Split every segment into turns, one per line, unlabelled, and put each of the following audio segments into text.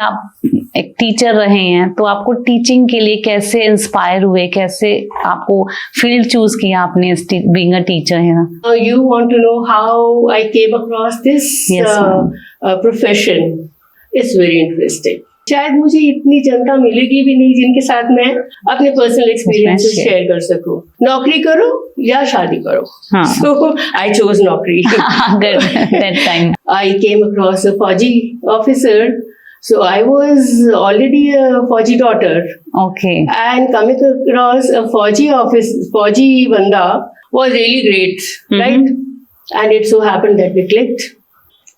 आप एक टीचर रहे हैं तो आपको टीचिंग के लिए कैसे इंस्पायर हुए, कैसे आपको फील्ड चूज किया आपने बीइंग अ टीचर है?
You want to know how I came across this
Yes,
profession? It's very interesting. शायद मुझे इतनी जनता मिलेगी भी नहीं जिनके साथ मैं अपने पर्सनल एक्सपीरियंसेस शेयर कर सकूं। नौकरी करो या शादी करो। So I chose नौकरी।
Good. That time.
I came across a Fauji officer. So I was already a Fauji daughter.
Okay.
And coming across a Fauji banda was really great, right? And it so happened that we clicked.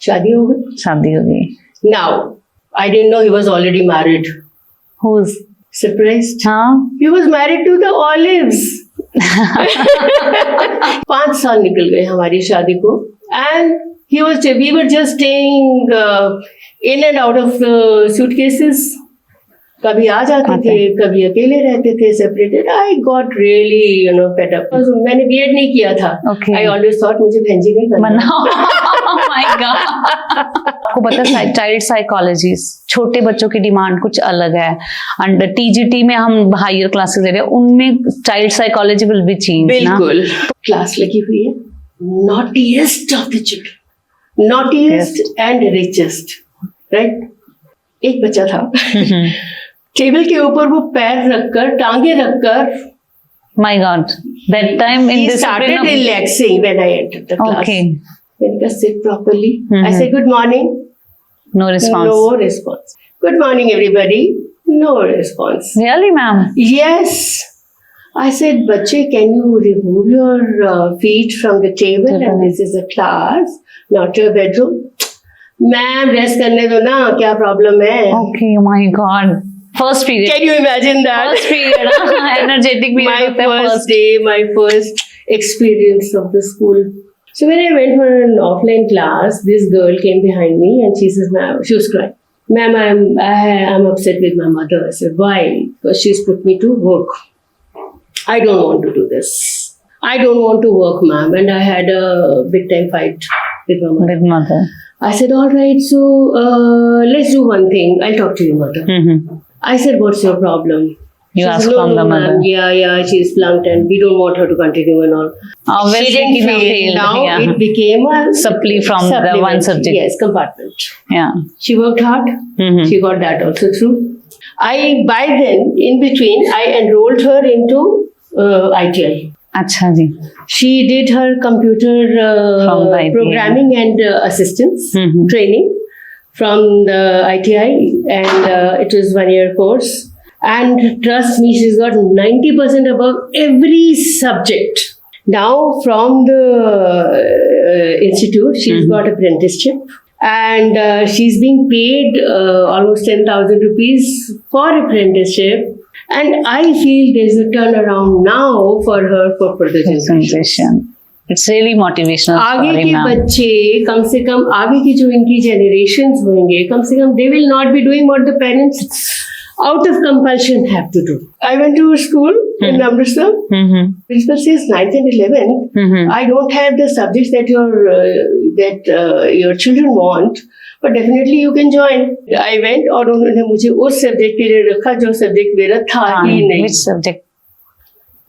शादी हो गई।
शादी हो गई।
Now, I didn't know he was already married.
Who's?
Surprised?
हाँ।
He was married to the Olives. 5 साल निकल गए हमारी शादी को, and we were just staying in and out of the suitcases. कभी आ जाते थे, कभी अकेले रहते थे, separated. I got really, fed up. मैंने B.Ed नहीं किया था.
Okay.
I always thought मुझे भंजी नहीं बनना.
Oh my God. आपको पता है चाइल्ड साइकोलॉजी, छोटे बच्चों की डिमांड कुछ अलग है। अंडर TGT में हम हायर क्लासेस ले रहे हैं, उनमें child psychology will be change.
बिल्कुल। क्लास लगी हुई है, naughtiest of the children, naughtiest and richest, right? एक बच्चा था टेबल के ऊपर वो पैर रखकर, टांगे रखकर,
My God, that time in
he
this
started relaxing when I entered the class.
Okay.
When I sit properly, I say good morning.
No response.
No response. Good morning, everybody. No response.
Really, ma'am?
Yes. I said, "Bache, can you remove your feet from the table? And this is a class, not your bedroom." Ma'am rest करने दो ना, क्या problem है?
Okay, my God. First period.
Can you imagine that?
First period, energetic period.
My first day, my first experience of the school. So when I went for an offline class, this girl came behind me and she says, "Ma'am," she was crying. "Ma'am, I'm upset with my mother." I said, "Why?" Because she's put me to work. I don't want to do this. I don't want to work, ma'am. And I had a big time fight with my mother.
With mother.
I said, "All right, so let's do one thing. I'll talk to your mother." I said, "What's your problem?"
You
She
asked
said,
from the
ma'am.
mother.
Yeah, she's flunked and we don't want her to continue and all.
Obviously,
She didn't
she
fail. Now
yeah.
it became a
Supply from the
supplement.
one subject.
Yes, compartment.
Yeah.
She worked hard. She got that also through. By then, in between, I enrolled her into ITI.
अच्छा जी.
She did her computer
From the ITI.
programming and assistance training from the ITI, and it was 1-year course. And trust me, she's got 90% above every subject. Now from the institute, she's got apprenticeship, and she's being paid almost 10,000 rupees for apprenticeship. And I feel there's a turnaround now for her for further generation.
It's really motivational.
आगे
story,
के
ma'am.
बच्चे, कम से कम आगे की जो इनकी generations होंगे, कम से कम they will not be doing what the parents out of compulsion have to do. I went to a school in Amritsar. Principal says 9th and 11th. I don't have the subjects that your children want, but definitely you can join. I went और उन्होंने मुझे उस subject के लिए रखा जो subject मेरा था ही नहीं.
Which subject?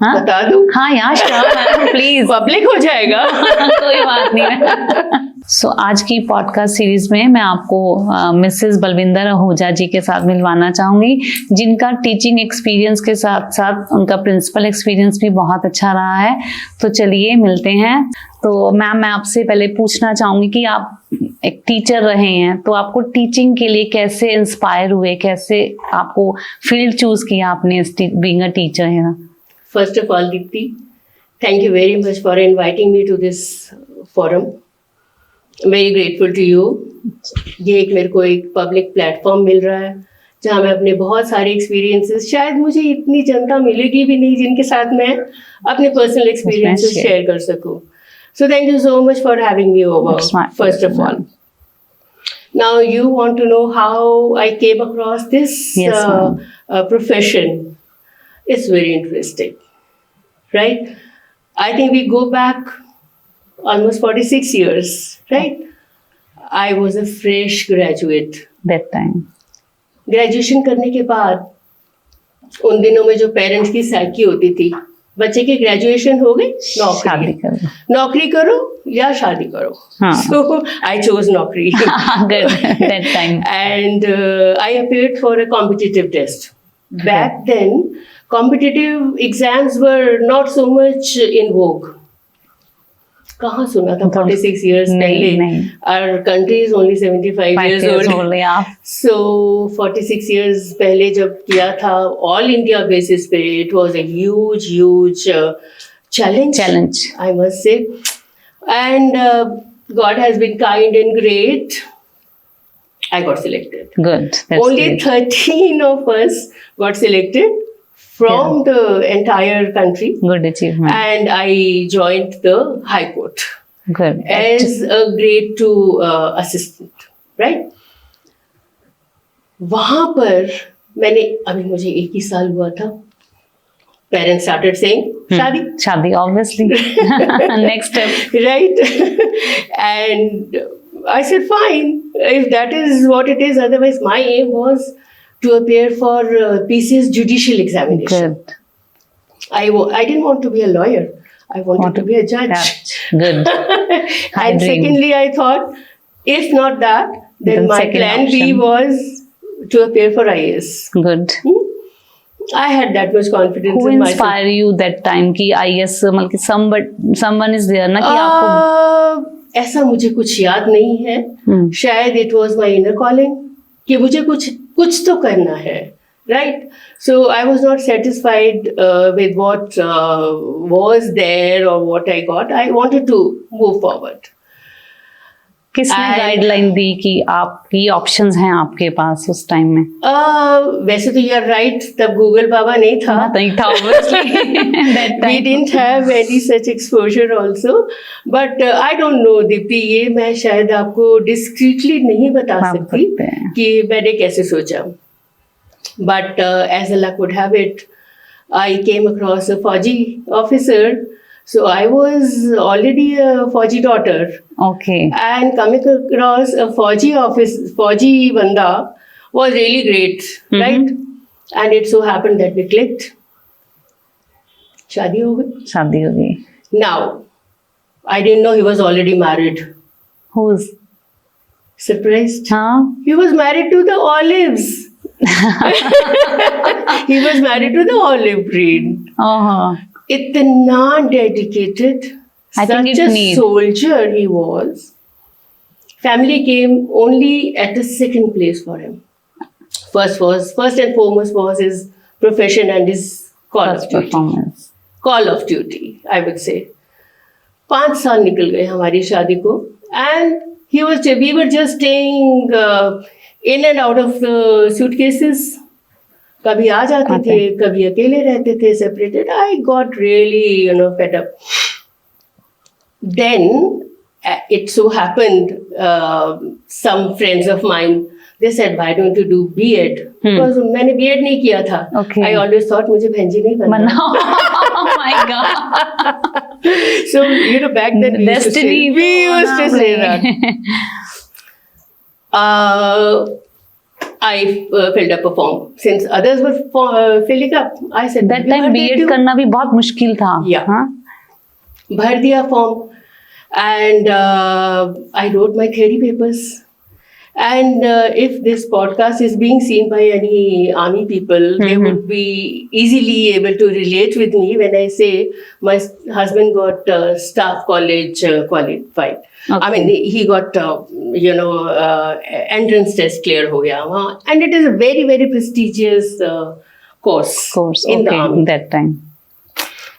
बता दूं?
हाँ यार, sure, please.
पब्लिक हो जाएगा.
कोई बात नहीं है. सो आज की पॉडकास्ट सीरीज में मैं आपको मिसेस बलविंदर आहूजा जी के साथ मिलवाना चाहूँगी, जिनका टीचिंग एक्सपीरियंस के साथ साथ उनका प्रिंसिपल एक्सपीरियंस भी बहुत अच्छा रहा है। तो चलिए मिलते हैं। तो मैम, मैं आपसे पहले पूछना चाहूँगी कि आप एक टीचर रहे हैं तो आपको टीचिंग के लिए कैसे इंस्पायर हुए, कैसे आपको फील्ड चूज किया आपने बीइंग अ टीचर है?
First of all, Deepti, thank you very much for inviting me to this forum. Very grateful to you. ये एक मेरे को एक पब्लिक प्लेटफॉर्म मिल रहा है जहाँ मैं अपने बहुत सारे एक्सपीरियंसेस, शायद मुझे इतनी जनता मिलेगी भी नहीं जिनके साथ मैं अपने पर्सनल एक्सपीरियंसेस शेयर कर सकूं. So thank you so much for having me over. First of all. Now you want to know how I came across this profession. It's very interesting, right? I think we go back almost 46 years, right? I was a fresh graduate.
That time.
Graduation करने के बाद उन दिनों में जो parents की psyche होती थी, बच्चे की ग्रेजुएशन हो गई,
शादी
नौकरी,
करो।
नौकरी करो या शादी करो.
हाँ.
So I chose नौकरी.
Good. That time.
And I appeared for a competitive test. Back then, competitive exams were not so much in vogue. कहाँ सुना था 46 years पहले.
नहीं.
Our country is only 75 years old.
Yeah.
So 46 years पहले जब किया था all India basis पे, it was a huge challenge. I must say. And God has been kind and great. I got selected.
Good. That's
Only
great.
13 of us got selected from the entire country.
Good achievement.
And I joined the High Court
Good.
as a grade 2 assistant. Right? वहाँ पर मैंने, अभी मुझे 1 ही साल हुआ था, parents started saying, शादी.
Shadi, obviously. Next step.
Right? And I said, fine, if that is what it is. Otherwise, my aim was to appear for PCS judicial examination.
Good.
I didn't want to be a lawyer. I wanted to be a judge.
Good. High
And
dream.
secondly, I thought, if not that, then my
second
plan B
option.
was to appear for IAS.
Good.
I had that much confidence
Who
in myself.
inspire you that time कि IAS मतलब कि someone is there ना कि आपको
ऐसा मुझे कुछ याद नहीं है. शायद it was my inner calling कि मुझे कुछ तो करना है. Right. So I was not satisfied with what was there और what I got. I wanted to move forward.
किसने गाइडलाइन दी कि आपकी ऑप्शंस हैं आपके पास उस टाइम में?
वैसे तो यू आर राइट, तब गूगल बाबा नहीं था.
नहीं था obviously. That
We
time.
didn't have any such exposure also. But I don't know, Deepti, ये मैं शायद आपको discreetly नहीं बता
आप
सकती
सकते हैं.
कि मैंने कैसे सोचा. But as luck would have it, I came across a Fauji officer. So I was already a Fauji daughter.
Okay.
And coming across a Fauji banda was really great, right? And it so happened that we clicked. शादी हो गई.
शादी हो गई.
Now, I didn't know he was already married.
Who's?
Surprised?
हाँ.
He was married to the olives. He was married to the olive breed.
Oh.
इतना dedicated,
I think
such
it
a
need.
soldier he was. Family came only at the second place for him. First and foremost was his profession and his call
First
of duty.
performance.
Call of duty, I would say. 5 साल निकल गए हमारी शादी को. And we were just staying in and out of the suitcases. कभी आ जाते थे, कभी अकेले रहते थे, separated. I got really, fed up. Then it so happened, some friends of mine, they said, why don't you do B.Ed? Because मैंने B.Ed नहीं किया था.
Okay.
I always thought मुझे भंजी नहीं बनना.
Oh my God.
So, back then we used to say that. I filled up a form. Since others were filling up, I said,
That time B.Ed करना भी बहुत मुश्किल था.
Yeah.
हाँ?
भर दिया form. And I wrote my theory papers. And if this podcast is being seen by any army people, they would be easily able to relate with me when I say my husband got staff college qualified.
Okay.
I mean, he got, entrance test clear हो गया वहाँ. And it is a very, very prestigious course in the army.
That time.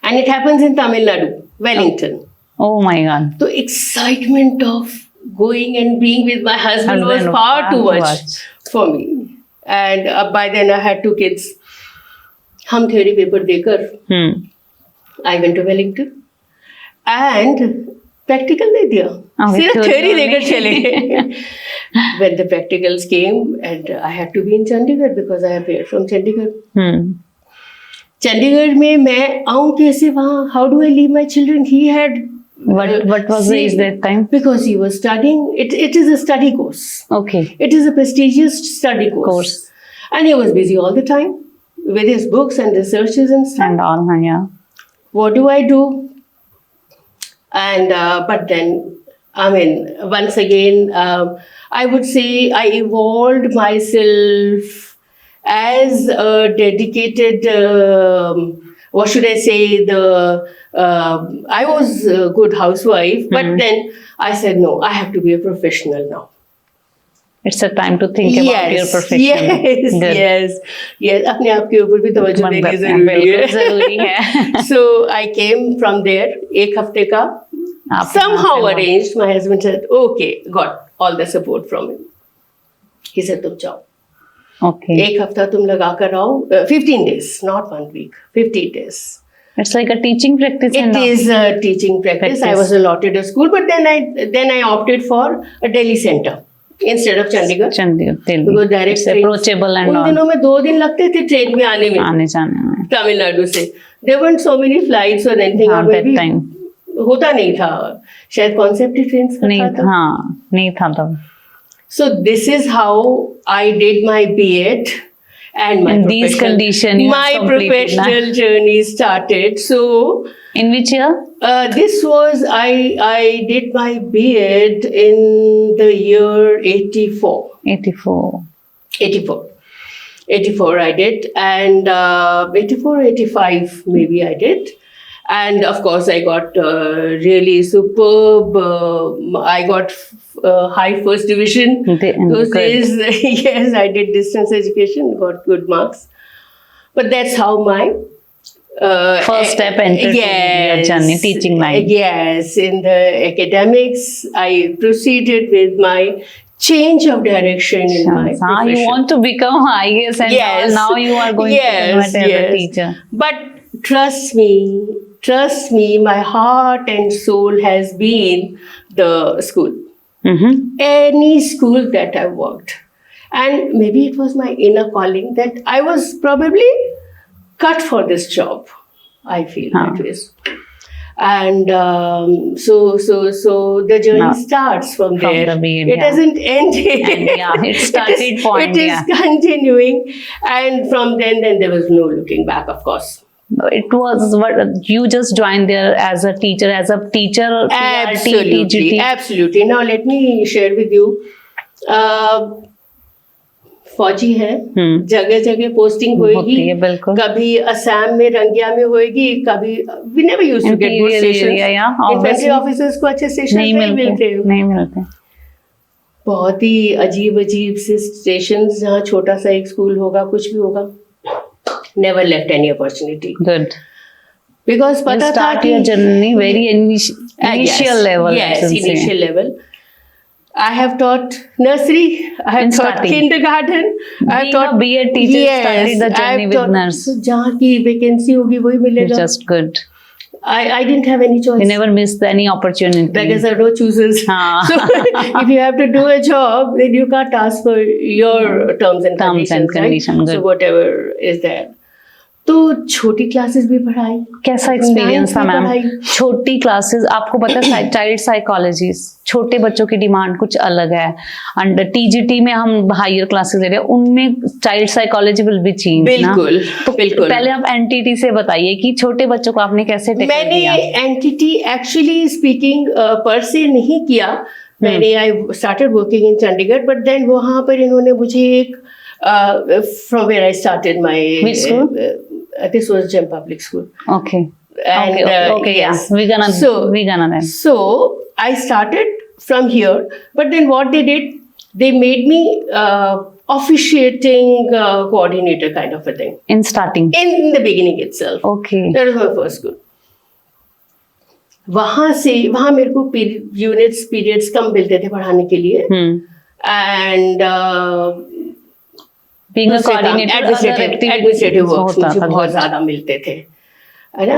And it happens in Tamil Nadu, Wellington.
Oh my God.
The excitement of going and being with my husband was far too much for me. And by then I had 2 kids. हम theory paper देकर I went to Wellington and practical दे दिया. सिर्फ theory देकर चले गए. When the practicals came and I had to be in Chandigarh because I appeared from Chandigarh. Chandigarh में मैं आऊँ कैसे वहाँ? How do I leave my children? He had
What was the age that time?
Because he was studying. It is a study course.
Okay.
It is a prestigious study course. and he was busy all the time with his books and researches and stuff.
And all, yeah.
What do I do? And but then, I mean, once again, I would say I evolved myself as a dedicated, what should I say, I was a good housewife, but then I said, no, I have to be a professional now.
It's a time to think about your profession.
Yes,
Good.
yes. अपने आप के ऊपर भी तवज्जो देनी ज़रूरी है. So I came from there, एक हफ्ते का. Somehow arranged. My husband said, okay, got all the support from him. He said, तुम जाओ.
Okay.
एक हफ्ता तुम लगा कर आओ. 15 days, not 1 week. 15 days.
It's like a teaching practice.
It is a teaching practice. I was allotted a school, but then I opted for a Delhi center instead of Chandigarh.
Chandigarh,
Because direct
it's approachable and
उन
all.
दिनों में 2 दिन लगते थे train में आने में
आने जाने में.
तमिलनाडु से. There weren't so many flights or anything.
हाँ,
और
that
maybe
time.
होता नहीं था. शायद कॉन्सेप्ट ही ट्रेन का
नहीं
था
था,
तब.
हाँ, नहीं था तब.
So this is how I did my B.Ed and my
In these conditions, you
my
have completed,
professional journey started. So
In which year?
this was I did my B.Ed in the year 84.
84.
84 I did, and 84, 85 maybe I did. And of course, I got really superb. I got high first division. Those
good.
days, yes, I did distance education, got good marks. But that's how my
First step entered your journey, teaching line.
Yes, in the academics, I proceeded with my change of direction in my
You
profession.
want to become IAS and
Yes.
now you are going to convert as a teacher.
But trust me, my heart and soul has been the school.
Mm-hmm.
Any school that I worked. And maybe it was my inner calling that I was probably cut for this job. I feel that way. And so the journey starts from there.
the beginning,
It doesn't end.
And, it started point.
It is continuing, and from then there was no looking back. Of course,
It was what you just joined there as a teacher, PRT, TGT.
absolutely. Now let me share with you. फौजी है, जगह जगह posting होगी, कभी असम में रंगिया में होगी, कभी we never used to get good stations. Infantry officers को अच्छे स्टेशन नहीं मिलते. बहुत ही अजीब से स्टेशन जहाँ छोटा सा एक स्कूल होगा, कुछ भी होगा. Never left any opportunity.
Good.
Because पता था कि
your journey very initial level.
Yes, initial level. I have taught nursery. I have taught kindergarten. I have taught
B.Ed teacher. Started the journey with nurse.
जहाँ की vacancy होगी वही मिलेगा.
Just good.
I didn't have any choice.
You never missed any opportunity.
Beggars are no choosers. So if you have to do a job, then you can't ask for your terms and conditions. Right? So whatever is there. तो छोटी classes भी पढ़ाई.
कैसा experience था ma'am? छोटी classes, आपको पता है चाइल्ड साइकोलॉजी, छोटे बच्चों की डिमांड कुछ अलग है. अंडर टीजीटी में हम हायर क्लासेस ले रहे हैं, उनमें child psychology will be change.
बिल्कुल.
पहले आप एनटीटी से बताइए कि छोटे बच्चों को आपने कैसे टेकल किया?
मैंने एनटीटी एक्चुअली स्पीकिंग पर से नहीं किया. मैंने I started working in Chandigarh, but then वहाँ पर इन्होंने मुझे एक from where I started my
which school?
This was Gem Public School.
Okay.
And
okay,
yes.
Yeah. We're gonna then.
So I started from here, but then what they did, they made me officiating coordinator kind of a thing.
In starting.
In the beginning itself.
Okay.
That was my first school. वहाँ मेरे को periods कम मिलते थे पढ़ाने के लिए. And
being a coordinator,
administrative work मुझे बहुत ज्यादा मिलते थे, है ना.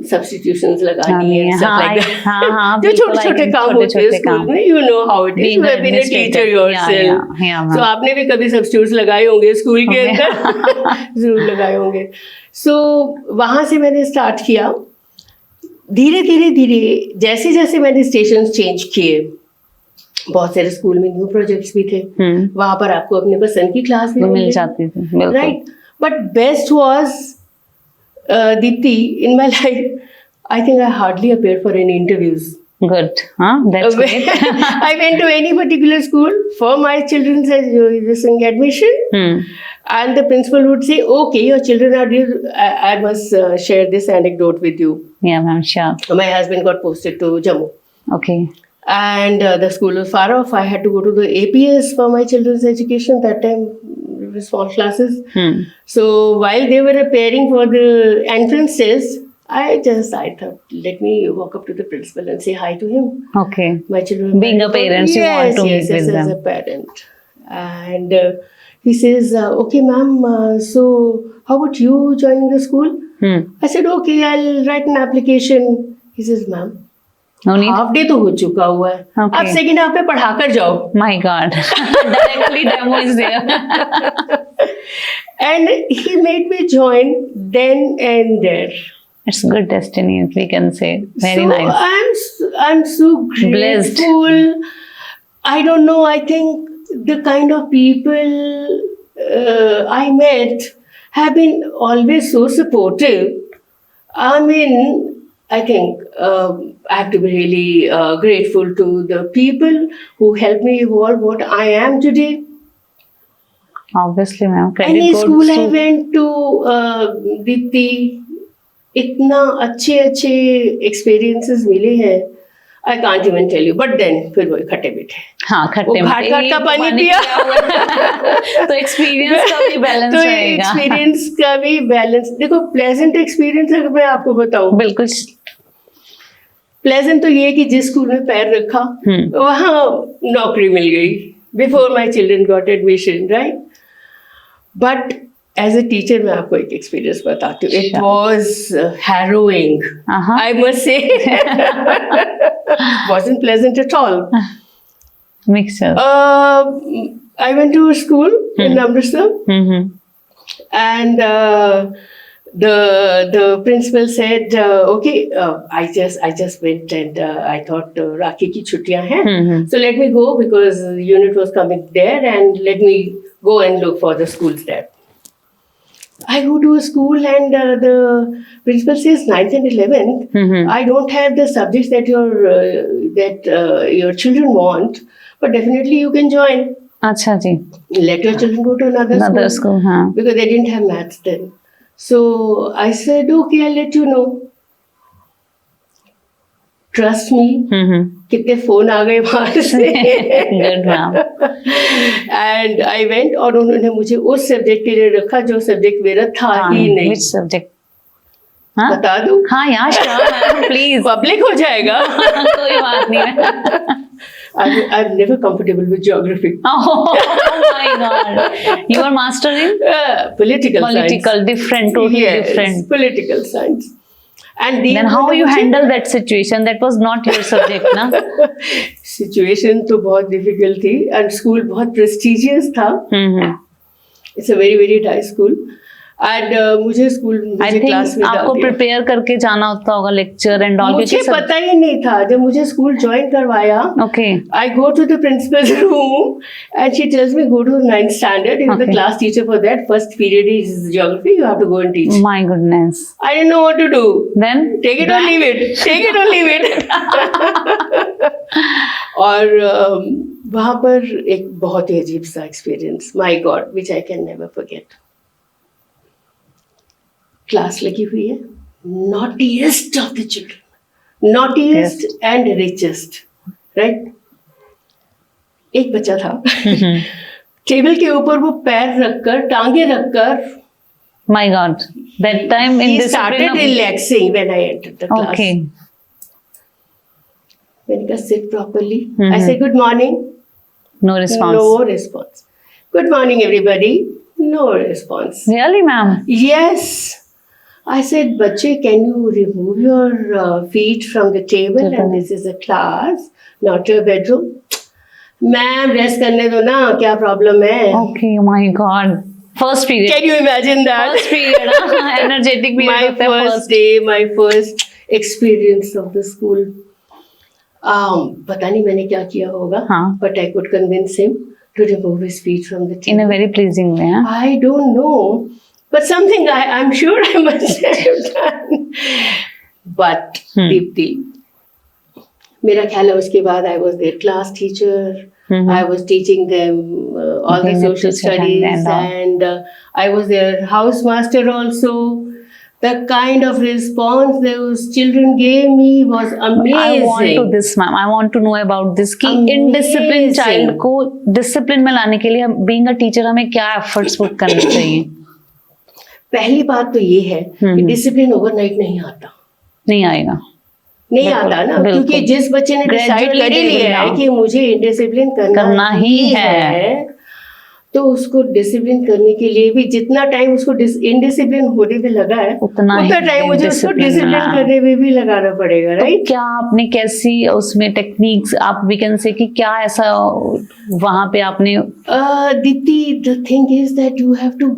सब्स्टिट्यूशंस लगानी है, सब लाइक दैट. जो छोटे-छोटे काम होते हैं स्कूल में, you know how it is. You have been a teacher yourself. So आपने भी कभी सब्स्टिट्यूट्स लगाए होंगे स्कूल के अंदर. जरूर लगाए होंगे. सो वहाँ से मैंने स्टार्ट किया. धीरे धीरे जैसे मैंने स्टेशंस चेंज किए, बहुत सारे स्कूल में न्यू प्रोजेक्ट्स भी थे, वहां पर आपको अपने पसंद की क्लास भी
मिल जाती थी, बिल्कुल।
Right, but best was Deepti in my life, I think I hardly appear for any interviews.
Good, huh? That's great.
I went to any particular school for my children's admission, and the principal would say, "Okay, your children are here. I must share this anecdote with you."
Yeah, ma'am, sure.
My husband got posted to Jammu,
Okay.
and the school was far off. I had to go to the APS for my children's education. That time, small classes. So while they were preparing for the entrances, I thought, let me walk up to the principal and say hi to him.
Okay.
My children.
Being a parent, you want to meet with
as
them.
a parent. And he says, okay, ma'am, so how about you joining the school? I said, okay, I'll write an application. He says, ma'am,
No need.
Half day तो हो चुका हुआ है,
Okay.
आप second half पे पढ़ा कर जाओ.
My God. Directly demo is there.
And he made me join then and there.
It's good destiny, we can say. Very
So
nice.
I'm so
Blessed.
grateful. I don't know. I think the kind of people I met have been always so supportive. I mean, I think I have to be really grateful to the people who helped me evolve what I am today.
Obviously, ma'am. Credit
Any
goes
school I
to-
went to, Deepti, इतना अच्छे अच्छे experiences मिले हैं, I can't even tell you. But then फिर वो खट्टे मीठे,
हाँ, खट्टे
वो घाट घाट का पानी पिया.
तो एक्सपीरियंस का भी बैलेंस
तो
रहेगा.
एक्सपीरियंस का भी बैलेंस. देखो, प्लेजेंट एक्सपीरियंस अगर मैं आपको बताऊं,
बिल्कुल.
प्लेजेंट तो ये है कि जिस स्कूल में पैर रखा वहाँ नौकरी मिल गई before my children got admission, right. But as a teacher मैं आपको एक एक्सपीरियंस बताती हूँ. It was harrowing, I must say. wasn't pleasant at all.
Mixture.
I went to a school in Amritsar, and the principal said, okay, I just went and I thought Rakhi ki chuttiyan hain, so let me go because the unit was coming there, and let me go and look for the schools there. I go to a school and the principal says 9th and 11th. I don't have the subjects that your children want, but definitely you can join.
अच्छा जी.
Let your children go to another
school, हाँ.
because they didn't have maths then. So I said, okay, I'll let you know. Trust me. कितने phone आ गए वहां से.
Good, ma'am.
And I went, और उन्होंने मुझे उस सब्जेक्ट के लिए रखा जो सब्जेक्ट मेरा था ही नहीं.
Which subject? हाँ?
बता दूं?
हाँ, यहाँ sure, ma'am, please.
पब्लिक हो जाएगा.
कोई बात नहीं.
I'm never comfortable with geography.
Oh my God. You are master in
Political science.
political, different, totally
Yes,
different.
political science. And
Then how you handle that situation? That was not your subject, ना?
Situation तो बहुत difficult थी, and school बहुत prestigious था. It's a very very nice school. And मुझे school
I
मुझे class
think
में डाल
आपको
दिया.
प्रिपेयर करके जाना होता होगा लेक्चर एंड ऑल.
मुझे पता ही नहीं था. जब मुझे स्कूल ज्वाइन करवाया,
Okay.
I go to the principal's room and she tells me go to 9th standard. If the
Okay.
class teacher for that first period is geography, you have to go and teach.
My goodness.
I didn't know what to do.
Then
Take it or leave it. Take it or leave it. और वहाँ पर एक बहुत ही अजीब सा experience, my God, which I can never forget. Class लगी हुई है, naughtiest of the children, naughtiest and richest, right. एक बच्चा था टेबल के ऊपर वो पैर रखकर, टांगे रखकर,
my God. That time in
he
discipline
started
of-
relaxing when I entered the class.
Okay.
When he could sit properly, I said good morning.
No response.
No response. Good morning, everybody. No response.
Really, ma'am?
Yes. I said, Bache, can you remove your feet from the table? And this is a class, not your bedroom. Ma'am, rest करने दो ना, क्या problem है?
Okay, my God. First period.
Can you imagine that?
First period, हाँ, energetic period
My
होता है
first day, my first experience of the school. पता नहीं मैंने क्या किया होगा,
हाँ.
but I could convince him to remove his feet from the
In a
table.
very pleasing way. Huh?
I don't know, but something I'm sure I must have done. But Deepti, मेरा ख्याल है उसके बाद I was their class teacher. I was teaching them all the
Being a
social
teacher
studies,
all.
and I was their housemaster also. The kind of response those children gave me was amazing.
I want to this, ma'am. I want to know about this. कि indisciplined
Amazing.
child को discipline में लाने के लिए being a teacher हमें क्या efforts put करने चाहिए?
पहली बात तो ये है कि डिसिप्लिन ओवरनाइट नहीं आता,
नहीं आएगा.
नहीं
बिल्कुल,
आता ना,
बिल्कुल.
क्योंकि जिस बच्चे ने डिसाइड
Gradually
कर ही
they will
लिया है
now.
कि मुझे इनडिसिप्लिन करना
ही है,
तो उसको डिसिप्लिन करने के लिए भी जितना टाइम उसको इनडिसिप्लिन होने में लगा है
उतना ही
टाइम मुझे उसको
discipline
डिसिप्लिन
में,
करने में भी लगाना पड़ेगा,
तो
राइट?
क्या आपने कैसी उसमें टेक्निक्स आप वी कैन से कि क्या ऐसा वहां पे आपने
Dipti, the thing is that you have to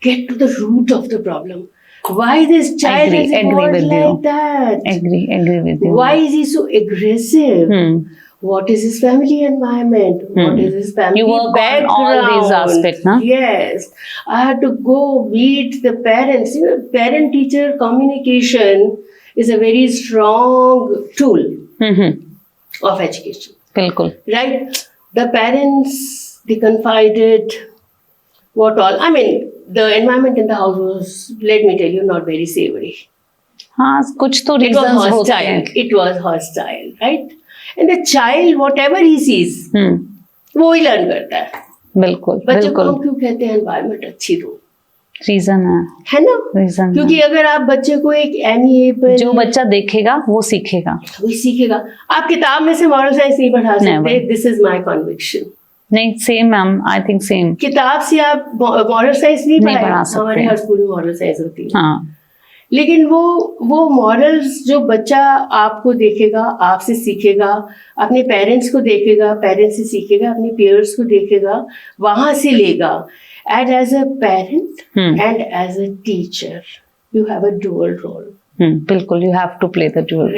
get to the root of the problem. Why this child
Agree,
is
agree
evolved
with
like
you.
that?
agree with you.
Why is he so aggressive? What is his family environment? What is his family
You work on
background?
all these aspects, na?
Yes. I had to go meet the parents. You know, parent-teacher communication is a very strong tool of education,
बिल्कुल.
right? The parents, they confided what all. I mean, the environment in the house was, let me tell you, not very savory.
हाँ कुछ तो
It was
reasons होते हैं.
hostile. It was hostile, right? And the child, whatever he sees, वो ही learn करता है.
बिल्कुल
बच्चों को
बिल्कुल.
हम क्यों कहते हैं एनवायरमेंट अच्छी दो,
रीजन
है ना?
रीजन
क्योंकि अगर आप बच्चे को एक एमिएबल,
जो बच्चा देखेगा वो सीखेगा.
वही सीखेगा. आप किताब में से मॉरल साइंस नहीं पढ़ा सकते.
Never.
This is my conviction.
नहीं same ma'am I think same.
किताब से आप मॉरल साइंस नहीं
नहीं
पढ़ा
पढ़ा सकते.
हमारे हर स्कूल में मॉरल साइंस होती है.
हाँ
लेकिन वो मॉरल्स जो बच्चा आपको देखेगा, आपसे सीखेगा, अपने पेरेंट्स को देखेगा, पेरेंट्स से सीखेगा, अपने पेयर्स को देखेगा, वहां से लेगा. And as a parent and as a teacher you have a dual role.
बिल्कुल. You have to play the dual.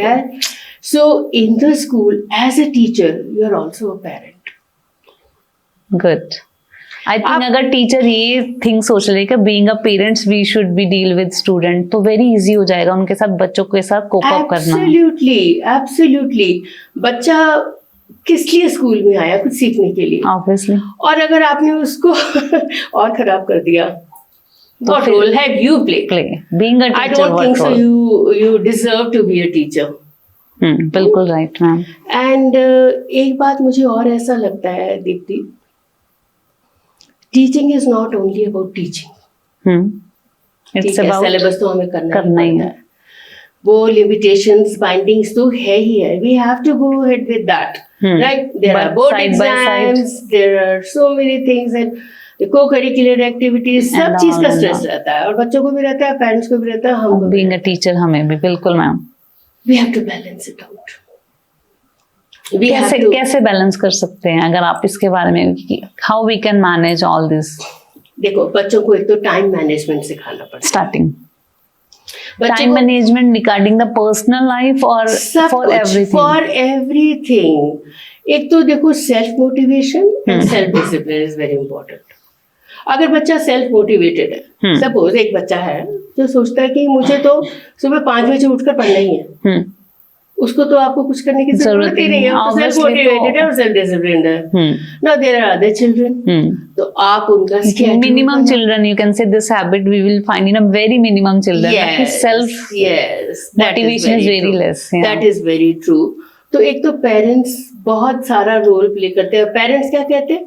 So in the school as a teacher you are also a parent.
Good. I think अगर teacher ये thing सोच ले कि being a parents we should be deal with student तो very easy हो जाएगा उनके साथ, बच्चों के साथ कोप अप करना.
एब्सोल्युटली. बच्चा किस लिए स्कूल में आया? कुछ सीखने के लिए,
ऑब्वियसली.
और अगर आपने उसको और खराब कर दिया, what
फिर-
role have you played?
Play being a
I
teacher
don't think so. You deserve to be a teacher.
बिल्कुल राइट मैम.
And एक बात मुझे और ऐसा लगता है Deepti, teaching is not only about teaching.
It's about
syllabus तो हमें करना
करना ही
ही
है.
है. वो लिमिटेशंस, बाइंडिंग्स तो है ही है. We have to go ahead with that, right? There are
But
board
side by side.
Exams, there are so many things and co curricular activities, सब
And
चीज
all,
का
and
स्ट्रेस
all.
रहता है, और बच्चों को भी रहता है, पेरेंट्स को भी रहता है, हमको भी.
बीइंग अ टीचर हमें भी बिल्कुल ma'am.
We have to balance it out. We have
कैसे
टू,
कैसे बैलेंस कर सकते हैं अगर आप इसके बारे में how we can manage all this
देखो बच्चों को एक तो टाइम मैनेजमेंट सिखाना पड़ता है.
स्टार्टिंग
बच्चों
टाइम
को
management regarding the personal life और
सब
फॉर
कुछ,
एवरीथिंग.
For everything. एक तो देखो self motivation and self discipline is very important. अगर बच्चा सेल्फ मोटिवेटेड है, सपोज एक बच्चा है जो सोचता है कि मुझे तो सुबह 5 बजे उठकर पढ़ना ही है, उसको तो आपको कुछ करने की जरूरत ही नहीं है. सेल्फ मोटिवेटेड है और सेल्फ डिसिप्लिन्ड है. Now there are other children, तो आप उनका
minimum children you can say this habit we will find in a very minimum children.
Yes,
self
yes,
motivation is very less. Yeah.
That is very true. तो एक तो parents बहुत सारा role play करते हैं. पेरेंट्स क्या कहते हैं,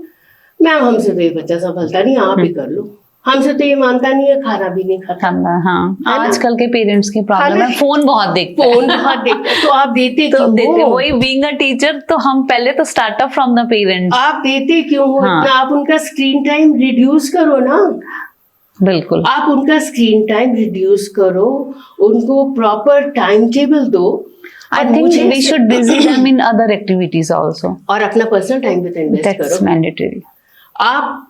मैम हमसे तो ये बच्चा संभलता नहीं, आप ही कर लो. हमसे तो ये मानता नहीं है, खाना भी नहीं खाता.
हाँ आजकल के पेरेंट्स की प्रॉब्लम है, फोन बहुत देखते हैं.
फोन बहुत देखते हैं, तो आप देते
तो
क्यों
देते
हो?
वही बीइंग अ टीचर तो हम पहले तो स्टार्टअप फ्रॉम द पेरेंट्स.
आप देते क्यों हो?
हाँ.
इतना आप उनका स्क्रीन टाइम रिड्यूस करो ना.
बिल्कुल.
आप उनका स्क्रीन टाइम रिड्यूस करो, उनको प्रॉपर टाइम टेबल दो.
I think we should busy them in other activities also.
और अपना पर्सनल टाइम पे तो इन्वेस्ट
That's
करो.
mandatory.
आप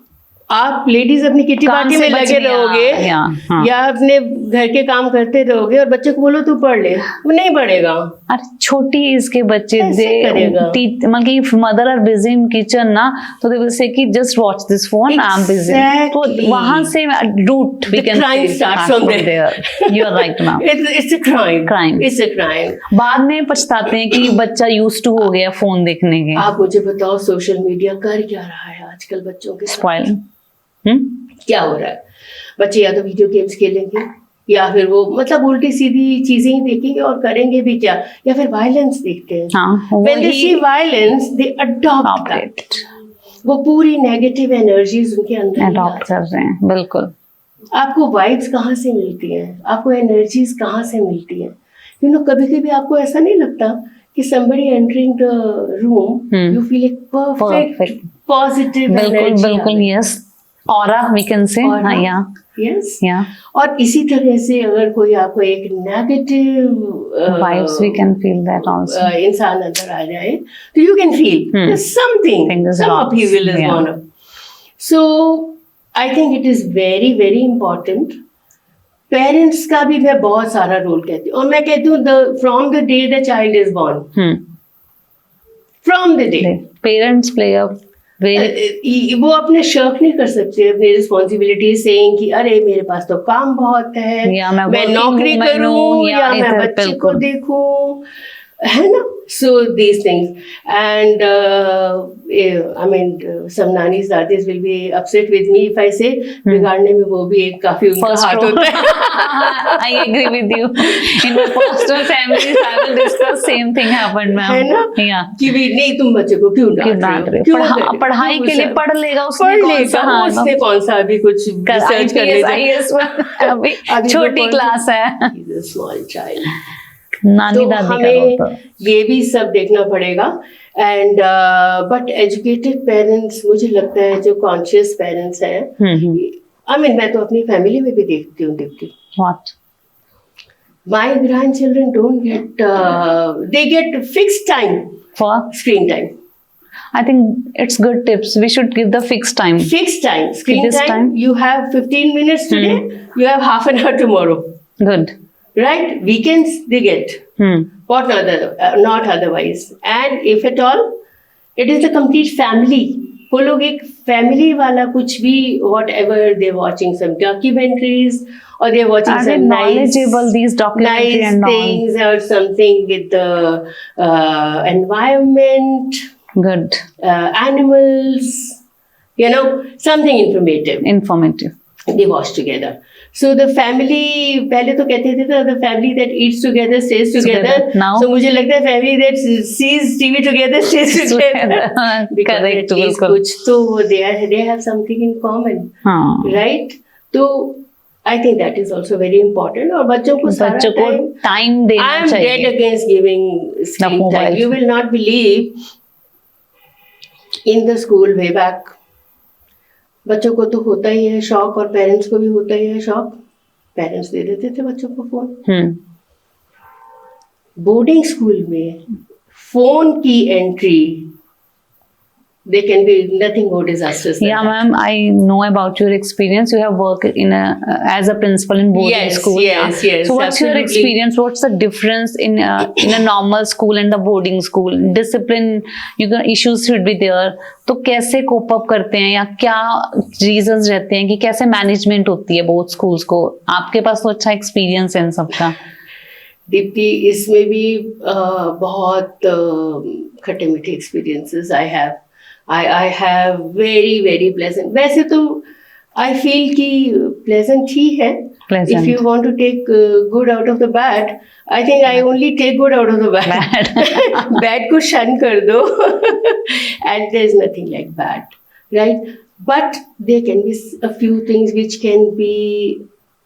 आप लेडीज अपनी किटी
काम
पार्टी
से
में लगे
बचने,
रहोगे
हाँ।
या अपने घर के काम करते रहोगे और बच्चे को बोलो तू पढ़ ले, वो नहीं पढ़ेगा।
अरे छोटी एज के बच्चे
कैसे करेगा?
मतलब mother are busy in kitchen ना, तो दे विल से कि just watch this phone, I am busy. तो
Exactly.
वहां से root we
The
can
crime starts from there.
You are right ma'am.
It's a crime.
Crime.
It's a crime.
बाद में पछताते हैं कि बच्चा यूज्ड टू हो गया फोन देखने के।
आप मुझे बताओ सोशल मीडिया कर क्या रहा है आजकल बच्चों के साथ?
स्पॉइल।
क्या हो रहा है? बच्चे या तो वीडियो गेम्स खेलेंगे या फिर वो मतलब उल्टी सीधी चीजें ही देखेंगे और करेंगे भी क्या, या फिर वायलेंस देखते हैं।
हाँ,
When they see violence, they adopt that. वो पूरी नेगेटिव एनर्जीज उनके अंदर ही
अडॉप्ट कर रहे हैं, बिल्कुल।
आपको वाइब्स कहाँ से मिलती हैं, आपको एनर्जीज कहाँ से मिलती हैं? यू नो कभी कभी आपको ऐसा नहीं लगता कि somebody entering the room you feel a perfect positive
बिल्कुल
energy
बिल्कुल, yes, aura we can say. हाँ, या
यस।
या
और इसी तरह से अगर कोई आपको एक negative
vibes we can feel that also.
इंसान अंदर आ जाए तो you can feel something,
Things
some
wrong.
upheaval is
Yeah.
gone up. So I think it is very very important. Parents का भी मैं बहुत सारा रोल कहती हूँ, और मैं कहती हूँ from the day the child is born, from the day
parents play a very,
वो अपने शर्क नहीं कर सकते अपनी रिस्पॉन्सिबिलिटी सेइंग कि अरे मेरे पास तो काम बहुत है,
या मैं
मैं
working
नौकरी
woman
करूं
हूं,
या मैं
इधर
बच्चे को
बिल्कुल।
देखूं, है ना? So these things, and I mean some nannies dadis will be upset with me if I say बिगाड़ने में वो भी एक काफी उनका
First
हाथ
row.
होता है।
I agree with you. In my personal families, I will discuss same thing happened, ma'am.
है ना?
Yeah.
कि भी नहीं तुम बच्चे को क्यों
क्यों
डांट
डांट
रहे
रहे
हो?
हो?
क्यों
पढ़ाई के लिए
उसे-
पढ़ लेगा, उसने
पढ़
कौन सा,
लेगा,
हाँ,
उसने कौन सा अभी कुछ रिसर्च कर लेगा।
IAS अभी
अभी
छोटी
वो
क्लास है,
He's a small child.
नानी
तो
दादी का
हमें
रोल।
ये भी सब देखना पड़ेगा। एंड बट एजुकेटेड पेरेंट्स, मुझे लगता है जो कॉन्शियस पेरेंट्स हैं, आई मीन मैं तो अपनी फैमिली में भी देखती हूँ
What?
My grandchildren don't get, they get fixed time
For?
Screen time,
I think it's good tips. We should give the fixed time.
Fixed time screen
This
time.
time?
You have 15 minutes today, you have half an hour tomorrow,
Good.
right? Weekends they get. What not otherwise. And if at all, it is a complete family. वो लोग एक family वाला कुछ भी, whatever they're watching some documentaries or they're watching
Are they
some nice
knowledgeable, these documentary
nice
and all?
things or something with the environment,
Good.
animals, you know, something
Informative.
they watch together. So the family, पहले तो कहते थे the family that eats together stays together.
Now?
So मुझे लगता है family that sees TV together stays together. Because
Correct,
at least
बिल्कुल।
कुछ तो they have something in common,
हाँ,
right? तो I think that is also very important. और बच्चों को सारा
बच्चों को
time,
टाइम देना
I am dead
चाहिए।
against giving screen
mobile.
time. You will not believe, in the school way back, बच्चों को तो होता ही है शौक और पेरेंट्स को भी होता ही है शौक, पेरेंट्स दे देते थे बच्चों को फोन। बोर्डिंग स्कूल में फोन की entry, they can be nothing more disastrous than
Yeah,
that.
ma'am, I know about your experience. You have worked in as a principal in boarding
Yes,
school.
yes, yes,
So, what's your
absolutely.
experience? What's the difference in a normal school and the boarding school? Discipline, issues should be there. तो कैसे cope up करते हैं, या क्या reasons रहते हैं कि कैसे मैनेजमेंट होती है बोथ स्कूल्स को? आपके पास तो अच्छा एक्सपीरियंस है इन सबका।
दीप्ति, इसमें भी बहुत खट्टे मीठे experiences I have very very pleasant. वैसे तो आई फील कि प्लेजेंट ही है।
Pleasant.
If you want to take good out of the bad, I think I only take good out of the bad. Bad को शन कर दो, and there is nothing like bad, right? But there can be a few things which can be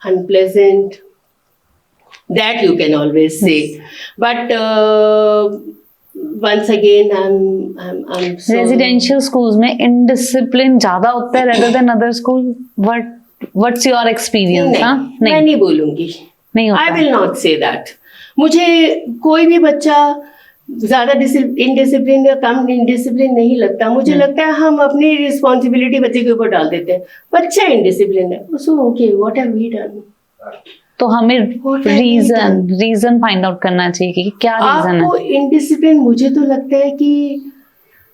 unpleasant. That you can always say, but once again, I'm so
residential schools में indiscipline ज्यादा होता है rather than other school. What's your experience? हाँ,
मैं नहीं बोलूंगी,
नहीं
I
होता।
will not say that. मुझे कोई भी बच्चा ज्यादा इनडिसिप्लिन या कम इनडिसिप्लिन नहीं लगता मुझे। लगता है हम अपनी रिस्पॉन्सिबिलिटी बच्चे के ऊपर डाल देते हैं। बच्चा इनडिसिप्लिन है, so okay, what have we done?
तो हमें रीजन फाइंड आउट करना चाहिए कि क्या रीजन है
आपको इनडिसिप्लिन। मुझे तो लगता है कि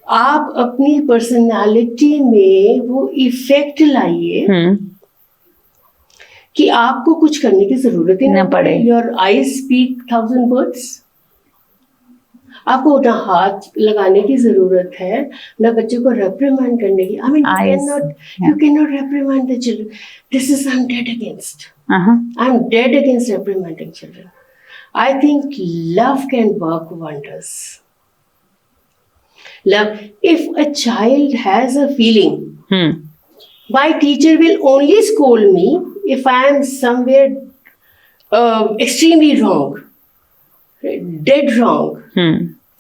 आप अपनी पर्सनालिटी में वो इफेक्ट लाइए कि आपको कुछ करने की जरूरत ही ना पड़े। Your eyes speak 1000 words. आपको ना हाथ लगाने की जरूरत है, ना बच्चे को रेप्रिमांड करने की। I mean you can not reprimand the children. This is I am dead against. I am dead against reprimanding children. I think love can work wonders. Love. If a child has a feeling, my teacher will only scold me if I am somewhere extremely wrong, dead wrong,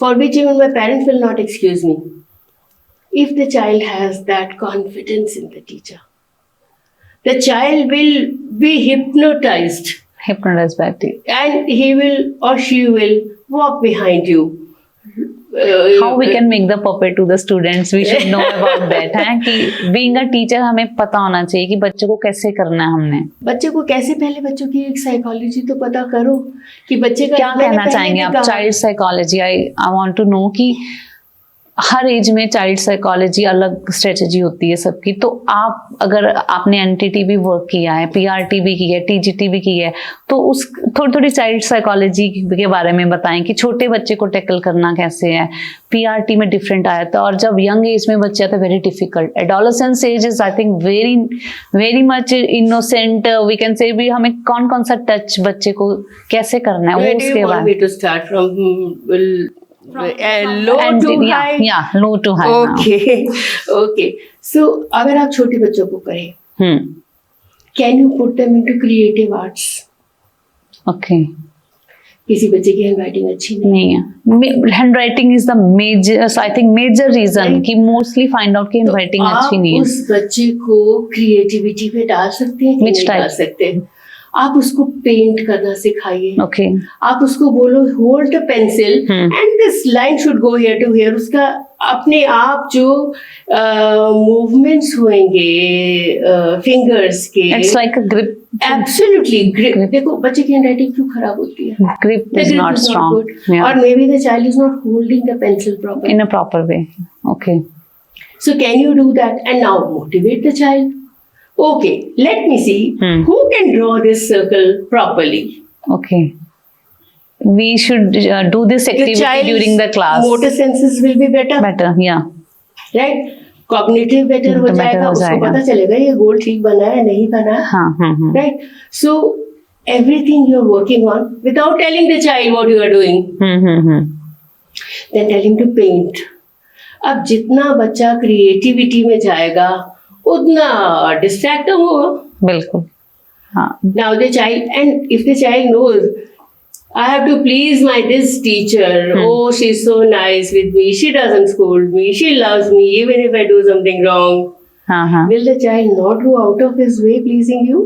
for which even my parents will not excuse me. If the child has that confidence in the teacher, the child will be hypnotized
by it.
And he will or she will walk behind you.
How we can make the puppet to the students, we should know about that है कि being a teacher हमें पता होना चाहिए कि बच्चों को कैसे करना है। हमने बच्चे को कैसे, पहले बच्चों की एक साइकोलॉजी तो पता करो कि बच्चे का क्या कहना चाहेंगे आप। Child psychology, I want to know कि हर एज में चाइल्ड साइकोलॉजी अलग स्ट्रेटजी होती है सबकी। तो आप, अगर आपने एनटीटी भी वर्क किया है, पीआरटी भी की है, टीजीटी भी की है, तो उस थोड़ी चाइल्ड साइकोलॉजी के बारे में बताएं कि छोटे बच्चे को टैकल करना कैसे है। पीआरटी में डिफरेंट आया था, और जब यंग एज में बच्चे आते हैं very difficult. Adolescence age is I think very much innocent, we can say भी हमें कौन सा टच बच्चे को कैसे करना है वो उसके बाद।
low to high.
Yeah, low to high.
Okay. So, अगर आप छोटे बच्चों को करें, can you put them into creative arts?
Okay.
किसी बच्चे की हैंडराइटिंग अच्छी नहीं
है। Handwriting is the major, I think major reason कि मोस्टली फाइंड आउट कि हैंडराइटिंग अच्छी नहीं है।
उस बच्चे को क्रिएटिविटी पे डाल सकते हैं कि नहीं डाल सकते? आप उसको पेंट करना सिखाइए।
Okay.
आप उसको बोलो hold the pencil and this line should go here to here. उसका अपने आप जो मूवमेंट्स होंगे फिंगर्स के,
it's like a grip.
Absolutely grip. देखो बच्चे की हैंडराइटिंग क्यों खराब होती है?
ग्रिप इज नॉट स्ट्रांग,
और may be the child is not holding the pencil proper
in a proper way. Okay,
so can you do that and now motivate the child. Okay, let me see who can draw this circle properly.
Okay, we should do this activity during the class.
Motor senses will be better.
Yeah.
Right? Cognitive better हो जाएगा, उसको पता चलेगा ये गोल ठीक बना है नहीं बना है।
हाँ।
Right? So everything you are working on without telling the child what you are doing. Then tell him to paint. अब जितना बच्चा क्रिएटिविटी में जाएगा उतना डिस्ट्रैक्ट होगा।
बिल्कुल, हाँ।
Now the child, and if the child knows, I have to please my this teacher. Oh, she's so nice with me. She doesn't scold me. She loves me even if I do something wrong. Will the child not go out of his way pleasing you?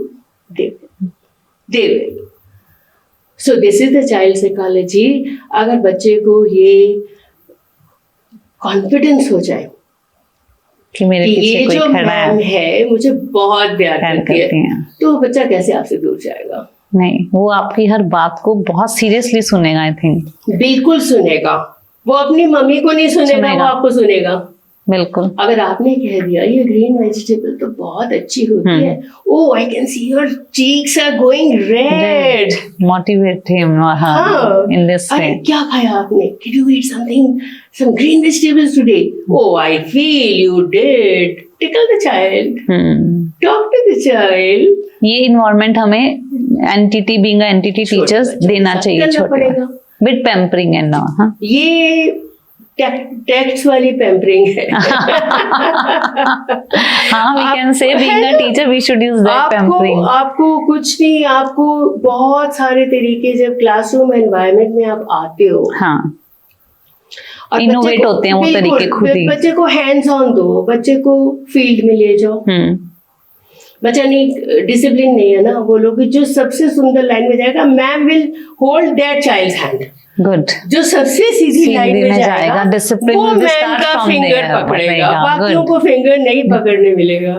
They will. So this is the child psychology. अगर बच्चे को ये confidence हो जाए
कि मेरे पीछे कोई खड़ा
है, मुझे बहुत प्यार करती है, तो बच्चा कैसे आपसे दूर जाएगा?
नहीं, वो आपकी हर बात को बहुत सीरियसली सुनेगा। आई थिंक बिल्कुल
सुनेगा। वो अपनी मम्मी को नहीं सुनेगा, वो आपको सुनेगा।
बिल्कुल।
अगर आपने कह दिया ये ग्रीन वेजिटेबल तो बहुत अच्छी होती है, oh I can see your cheeks are going red,
motivate him in this way.
अरे क्या खाया आपने? Did you eat something, some green vegetables today? Oh, I feel you did. Tickle the child. Talk to the child.
ये environment हमें entity being entity teachers देना चाहिए छोटे, with pampering and all. हाँ,
ये टेक्स्ट वाली पैम्परिंग है।
हाँ, we can say being a teacher we should use that pampering.
आपको कुछ नहीं, आपको बहुत सारे तरीके, जब क्लासरूम एनवायरनमेंट में आप आते हो,
हाँ, इनोवेट होते हैं वो तरीके खुद ही।
बच्चे को हैंड्स ऑन दो, बच्चे को फील्ड में ले जाओ। बच्चा नहीं डिसिप्लिन नहीं है ना, बोलो कि जो सबसे सुंदर लाइन में जाएगा, ma'am will hold that child's hand.
Good.
जो सबसे सीधी लाइन में जाएगा
डिसिप्लिन
वो मैन का फिंगर पकड़ेगा, बाकियों को फिंगर नहीं पकड़ने मिलेगा।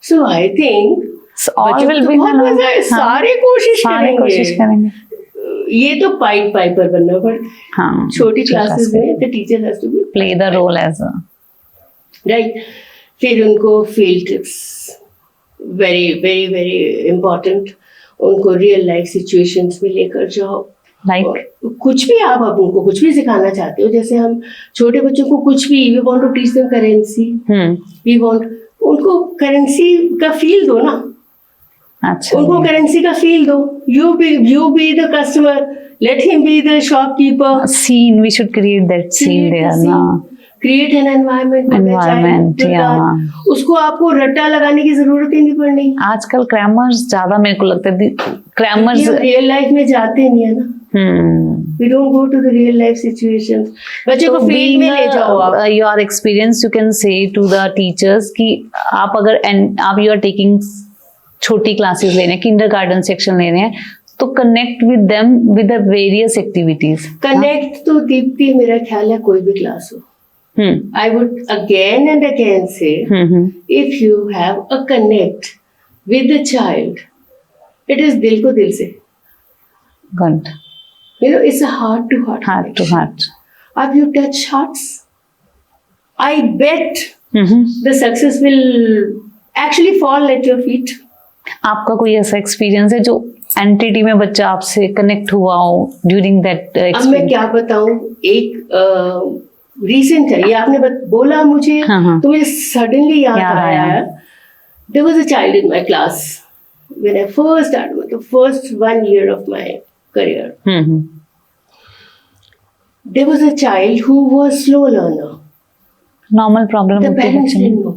सो आई थिंक सारे कोशिश करेंगे। ये तो पाइप पाइपर बनना पड़ता है।
हाँ,
छोटी क्लासेस में the teacher has to be
play the role as a
right. फिर उनको field trips very very very important, उनको रियल लाइफ सिचुएशंस में लेकर जाओ। कुछ भी आप उनको कुछ भी सिखाना चाहते हो, जैसे हम छोटे बच्चों को कुछ भी we want to teach them currency, we want उनको करेंसी का फील दो ना।
अच्छा,
उनको करेंसी का फील दो। You be the customer, let him be the shopkeeper.
Scene, we should create that scene there ना,
क्रिएट एन एनवायरनमेंट। उसको आपको रट्टा लगाने की जरूरत ही नहीं पड़नी।
आजकल ग्रामर्स ज्यादा मेरे को लगता है ग्रामर्स
रियल लाइफ में जाते नहीं है ना। We don't go to the real life situations. बच्चे को फील्ड में ले जाओ आप।
Your experience you can say to the teachers कि आप अगर आप you are taking छोटी क्लासेस ले रहे हैं, किंडरगार्टन सेक्शन ले रहे हैं, तो connect with them with the various activities.
Connect तो दीप्ति मेरा ख्याल है कोई भी क्लास हो। I would again and again say, if you have a connect with the child, it is दिल को दिल से।
Good.
You know, it's a heart to heart.
Heart to heart.
If you touch hearts, I bet the success will actually fall at your feet.
आपका कोई ऐसा experience है जो entity में बच्चा आपसे कनेक्ट हुआ हो ड्यूरिंग दैट एक्सपीरियंस?
अब मैं क्या बताऊं, एक रीसेंट है ये आपने बोला मुझे, तो मुझे सडनली याद आया। There was a child in my class when I first started the first 1 year of my career. There was a child who was slow learner.
Normal problem.
The parents didn't know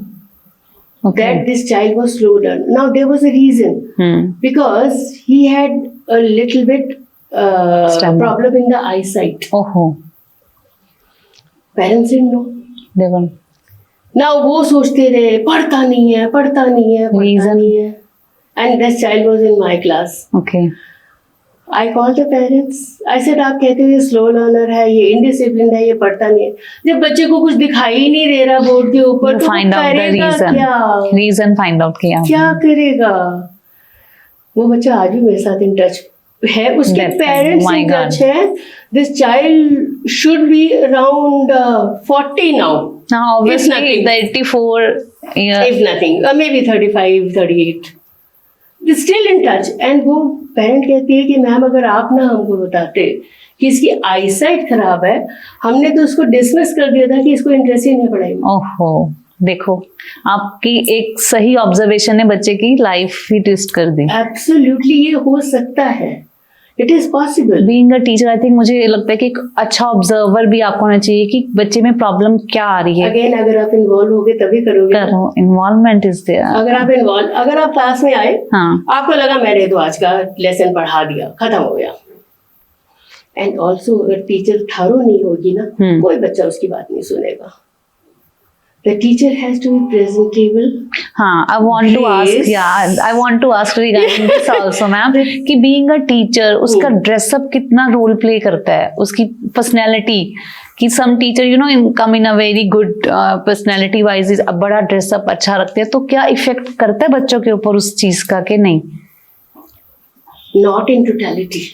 that this child was slow learner. Now there was a reason, because he had a little bit problem in the eyesight. Parents didn't know.
They weren't.
Now वो सोचते रहे पढ़ता नहीं है, and this child was in my class.
Okay.
I called the parents. I said आप कहते हो ये स्लो लर्नर है, ये इनडिसिप्लिन है, ये पढ़ता नहीं है। जब बच्चे को कुछ दिखाई ही नहीं दे रहा बोर्ड के ऊपर, तो करेगा क्या?
रीजन फाइंड आउट किया, क्या
करेगा? वो बच्चा आज भी मेरे साथ इन टच है, उसके पेरेंट्स इन टच है। This child should be around 40 now.
Now obviously the 84
if nothing, maybe 35, 38. Still in touch. And वो पेरेंट कहती है कि मैम अगर आप ना हमको बताते कि इसकी आईसाइट खराब है, हमने तो उसको डिसमिस कर दिया था कि इसको इंटरेस्ट ही नहीं पढ़ाई।
ओहो, देखो आपकी एक सही ऑब्जर्वेशन ने बच्चे की लाइफ ही ट्विस्ट कर दी।
एब्सोल्युटली, ये हो सकता है, it is possible.
Being a teacher I think मुझे लगता है कि एक अच्छा ऑब्जर्वर भी आपको होना चाहिए कि बच्चे में प्रॉब्लम क्या आ रही है।
अगेन अगर आप इन्वॉल्व होगे तभी करोगे।
करो, इन्वॉल्वमेंट इज देयर।
अगर आप क्लास में आए, आपको लगा मैंने तो आज का लेसन पढ़ा दिया, खत्म हो गया, एंड ऑल्सो अगर टीचर थारो नहीं होगी ना, कोई बच्चा उसकी बात नहीं सुनेगा। The teacher has to be presentable.
हाँ, I want to ask regarding this also, ma'am, कि being a teacher, उसका ड्रेसअप कितना रोल प्ले करता है, उसकी पर्सनैलिटी। कि some teacher come in a very good personality wise, बड़ा ड्रेसअप अच्छा रखते हैं, तो क्या इफेक्ट करता है बच्चों के ऊपर उस चीज का कि नहीं?
Not in totality,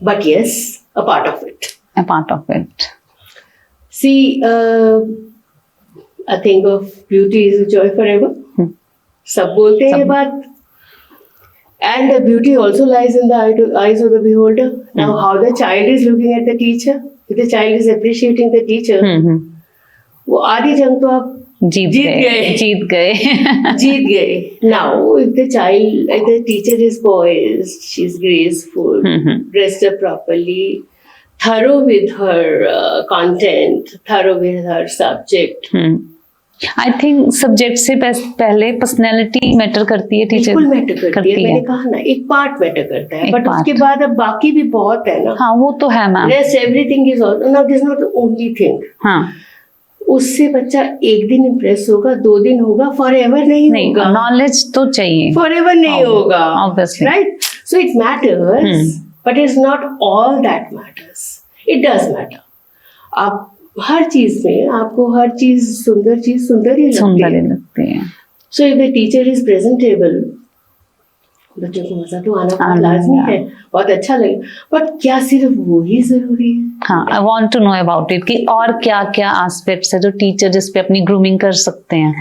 but yes, a part of it.
A part of it.
See, a thing of beauty is a joy forever. सब बोलते हैं ये बात, and the beauty also lies in the eyes of the beholder. Now, how the child is looking at the teacher, if the child is appreciating the teacher, वो आधी जंग तो आप जीत गए. Now, if the teacher is poised, she's graceful, dressed up properly, thorough with her content, thorough with her subject.
I think subject से पहले personality matter करती है। टीचर
बिल्कुल मैटर करती है। मैंने कहा ना, एक पार्ट मैटर करता है, बट उसके बाद अब बाकी भी बहुत है ना।
हाँ, वो तो है ma'am.
Rest everything is also, now this not the only thing.
हाँ,
उससे बच्चा एक दिन इम्प्रेस होगा, 2 दिन होगा, फॉरएवर नहीं होगा।
नॉलेज तो चाहिए,
फॉरएवर नहीं होगा,
obviously,
right? So it matters but it's not all that matters. It does matter. आप हर चीज में आपको हर चीज सुंदर ही
लगती है.
So if the teacher is presentable, बच्चों को मजा तो आना लाजमी है, बहुत अच्छा लगे, बट क्या सिर्फ वो ही जरूरी है?
हाँ, I want to know about it कि और क्या क्या एस्पेक्ट्स है जो टीचर जिस पे अपनी ग्रूमिंग कर सकते हैं.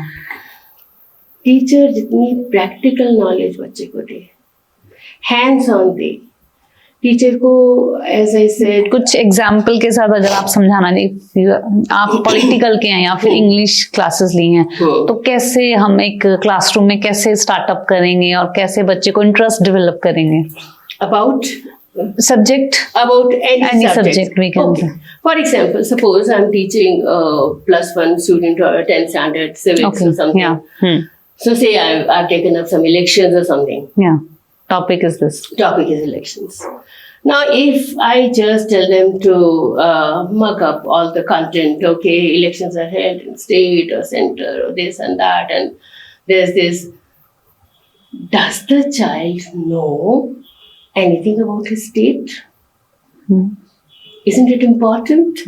टीचर जितनी प्रैक्टिकल नॉलेज बच्चे को दे, हैंड्स ऑन दे, टीचर को एज आई सेड,
कुछ एग्जाम्पल के साथ अगर आप समझाना नहीं, आप पॉलिटिकल के हैं या फिर इंग्लिश क्लासेस ली हैं, तो कैसे हम एक क्लासरूम में कैसे स्टार्टअप करेंगे और कैसे बच्चे को इंटरेस्ट डेवलप करेंगे
about
subject,
about any
subject we can
okay. For example, suppose I'm teaching +1 student or 10th standard civics or something.
Yeah.
So say I've taken up some elections or something.
Yeah. Topic is this.
Topic is elections. Now, if I just tell them to mug up all the content, okay, elections are held in state or center or this and that, and there's this. Does the child know anything about his state? Isn't it important?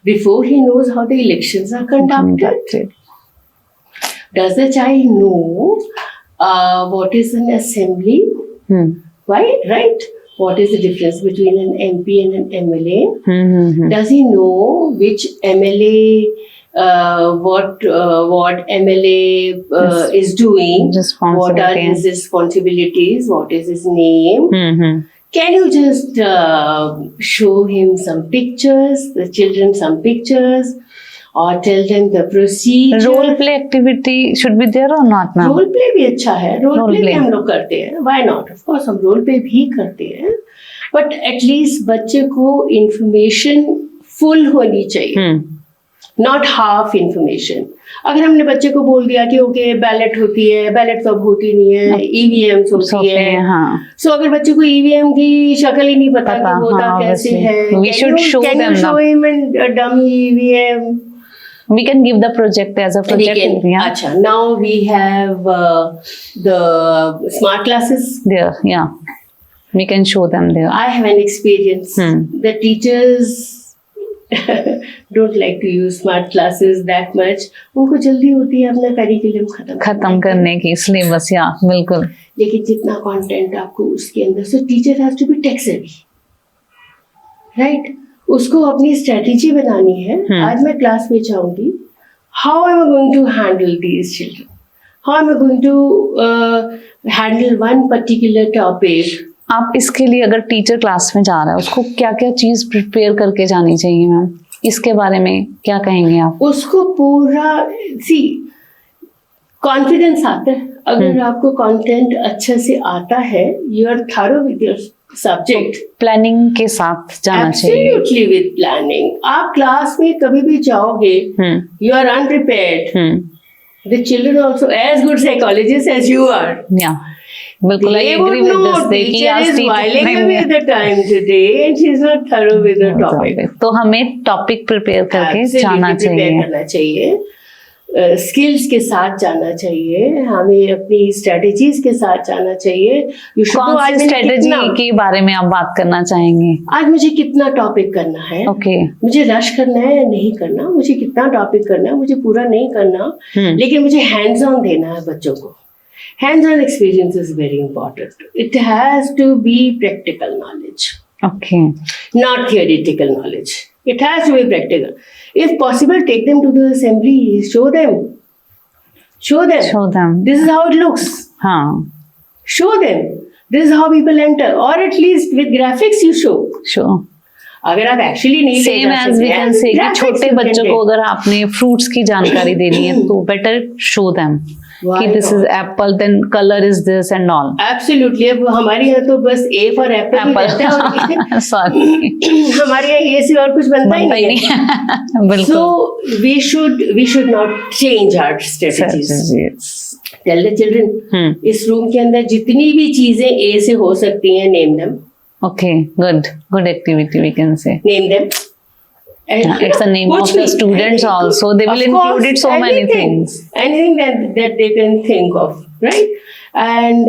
Before he knows how the elections are conducted? Does the child know what is an assembly? Why? Right? What is the difference between an MP and an MLA? Does he know which MLA, what MLA is doing? What are his responsibilities? What is his name? Can you just show him some pictures, the children some pictures, or tell them the procedure?
Role play activity should be there or not, ma'am?
Role play भी अच्छा है, role play भी हम लोग करते हैं. Why not? Of course हम role play भी करते हैं, but at least बच्चे को information full होनी चाहिए, not half information. अगर हमने बच्चे को बोल दिया कि ओके बैलेट होती है, बैलेट तो अब होती नहीं है, ईवीएम्स होती है, सो अगर बच्चे को ईवीएम की शक्ल ही नहीं पता कि होता कैसे है, can you show him a dummy EVM?
We can give the project as a project.
Acha, now we have the smart classes
there. Yeah, we can show them there.
I have an experience. The teachers don't like to use smart classes that much. उनको जल्दी होती है अपना curriculum खत्म
करने की, syllabus. या बिल्कुल.
लेकिन जितना कंटेंट आपको उसके अंदर, so teacher has to be tech savvy, right? उसको अपनी स्ट्रेटेजी बनानी है. आज मैं क्लास में जाऊंगी, how am I going to handle these children, how am I going to handle one particular topic.
आप इसके लिए अगर टीचर क्लास में जा रहा है, उसको क्या क्या चीज प्रिपेयर करके जानी चाहिए मैम, इसके बारे में क्या कहेंगे आप?
उसको पूरा कॉन्फिडेंस आता है अगर आपको कंटेंट अच्छे से आता है. You are thorough with your subject.
Planning के साथ जाना चाहिए.
Absolutely with planning. आप क्लास में कभी भी जाओगे, you are unprepared, the children also as good psychologist as you are.
या बिल्कुल, I agree with this.
Teacher is whiling away the time today and she is not thorough with the topic.
तो हमें topic prepare करके जाना चाहिए.
Skills के साथ जाना चाहिए, हमें अपनी स्ट्रेटेजीज के साथ जाना चाहिए.
कौन सी स्ट्रेटेजी के बारे में आप बात करना चाहेंगे?
आज मुझे कितना टॉपिक करना है, मुझे रश करना है या नहीं करना, मुझे कितना टॉपिक करना है, मुझे पूरा नहीं करना, लेकिन मुझे हैंड्स ऑन देना है बच्चों को. Hands on experience is very important. It has to be practical knowledge.
Okay.
Not theoretical knowledge. It has to be practical. If possible, take them to the assembly. Show them. Show them. This is how it looks. Show them. This is how people enter. Or at least with graphics you show.
Sure.
अगर आप actually नहीं
same as we can से कि छोटे बच्चों को अगर आपने फ्रूट्स की जानकारी देनी है तो बेटर शो देम कि this is apple, then colour is this and all.
Absolutely. अब हमारे यहाँ तो बस ए फॉर एप्पल. सॉरी, हमारे यहाँ ए से और कुछ बनता ही नहीं. बिल्कुल. So we should not change our strategies. Tell the children, इस रूम के अंदर जितनी भी चीजें ए से हो सकती हैं, name them.
Okay, good activity we can say.
Name them.
And it's the name of the students also. They will include it so many things.
Anything that they can think of, right? and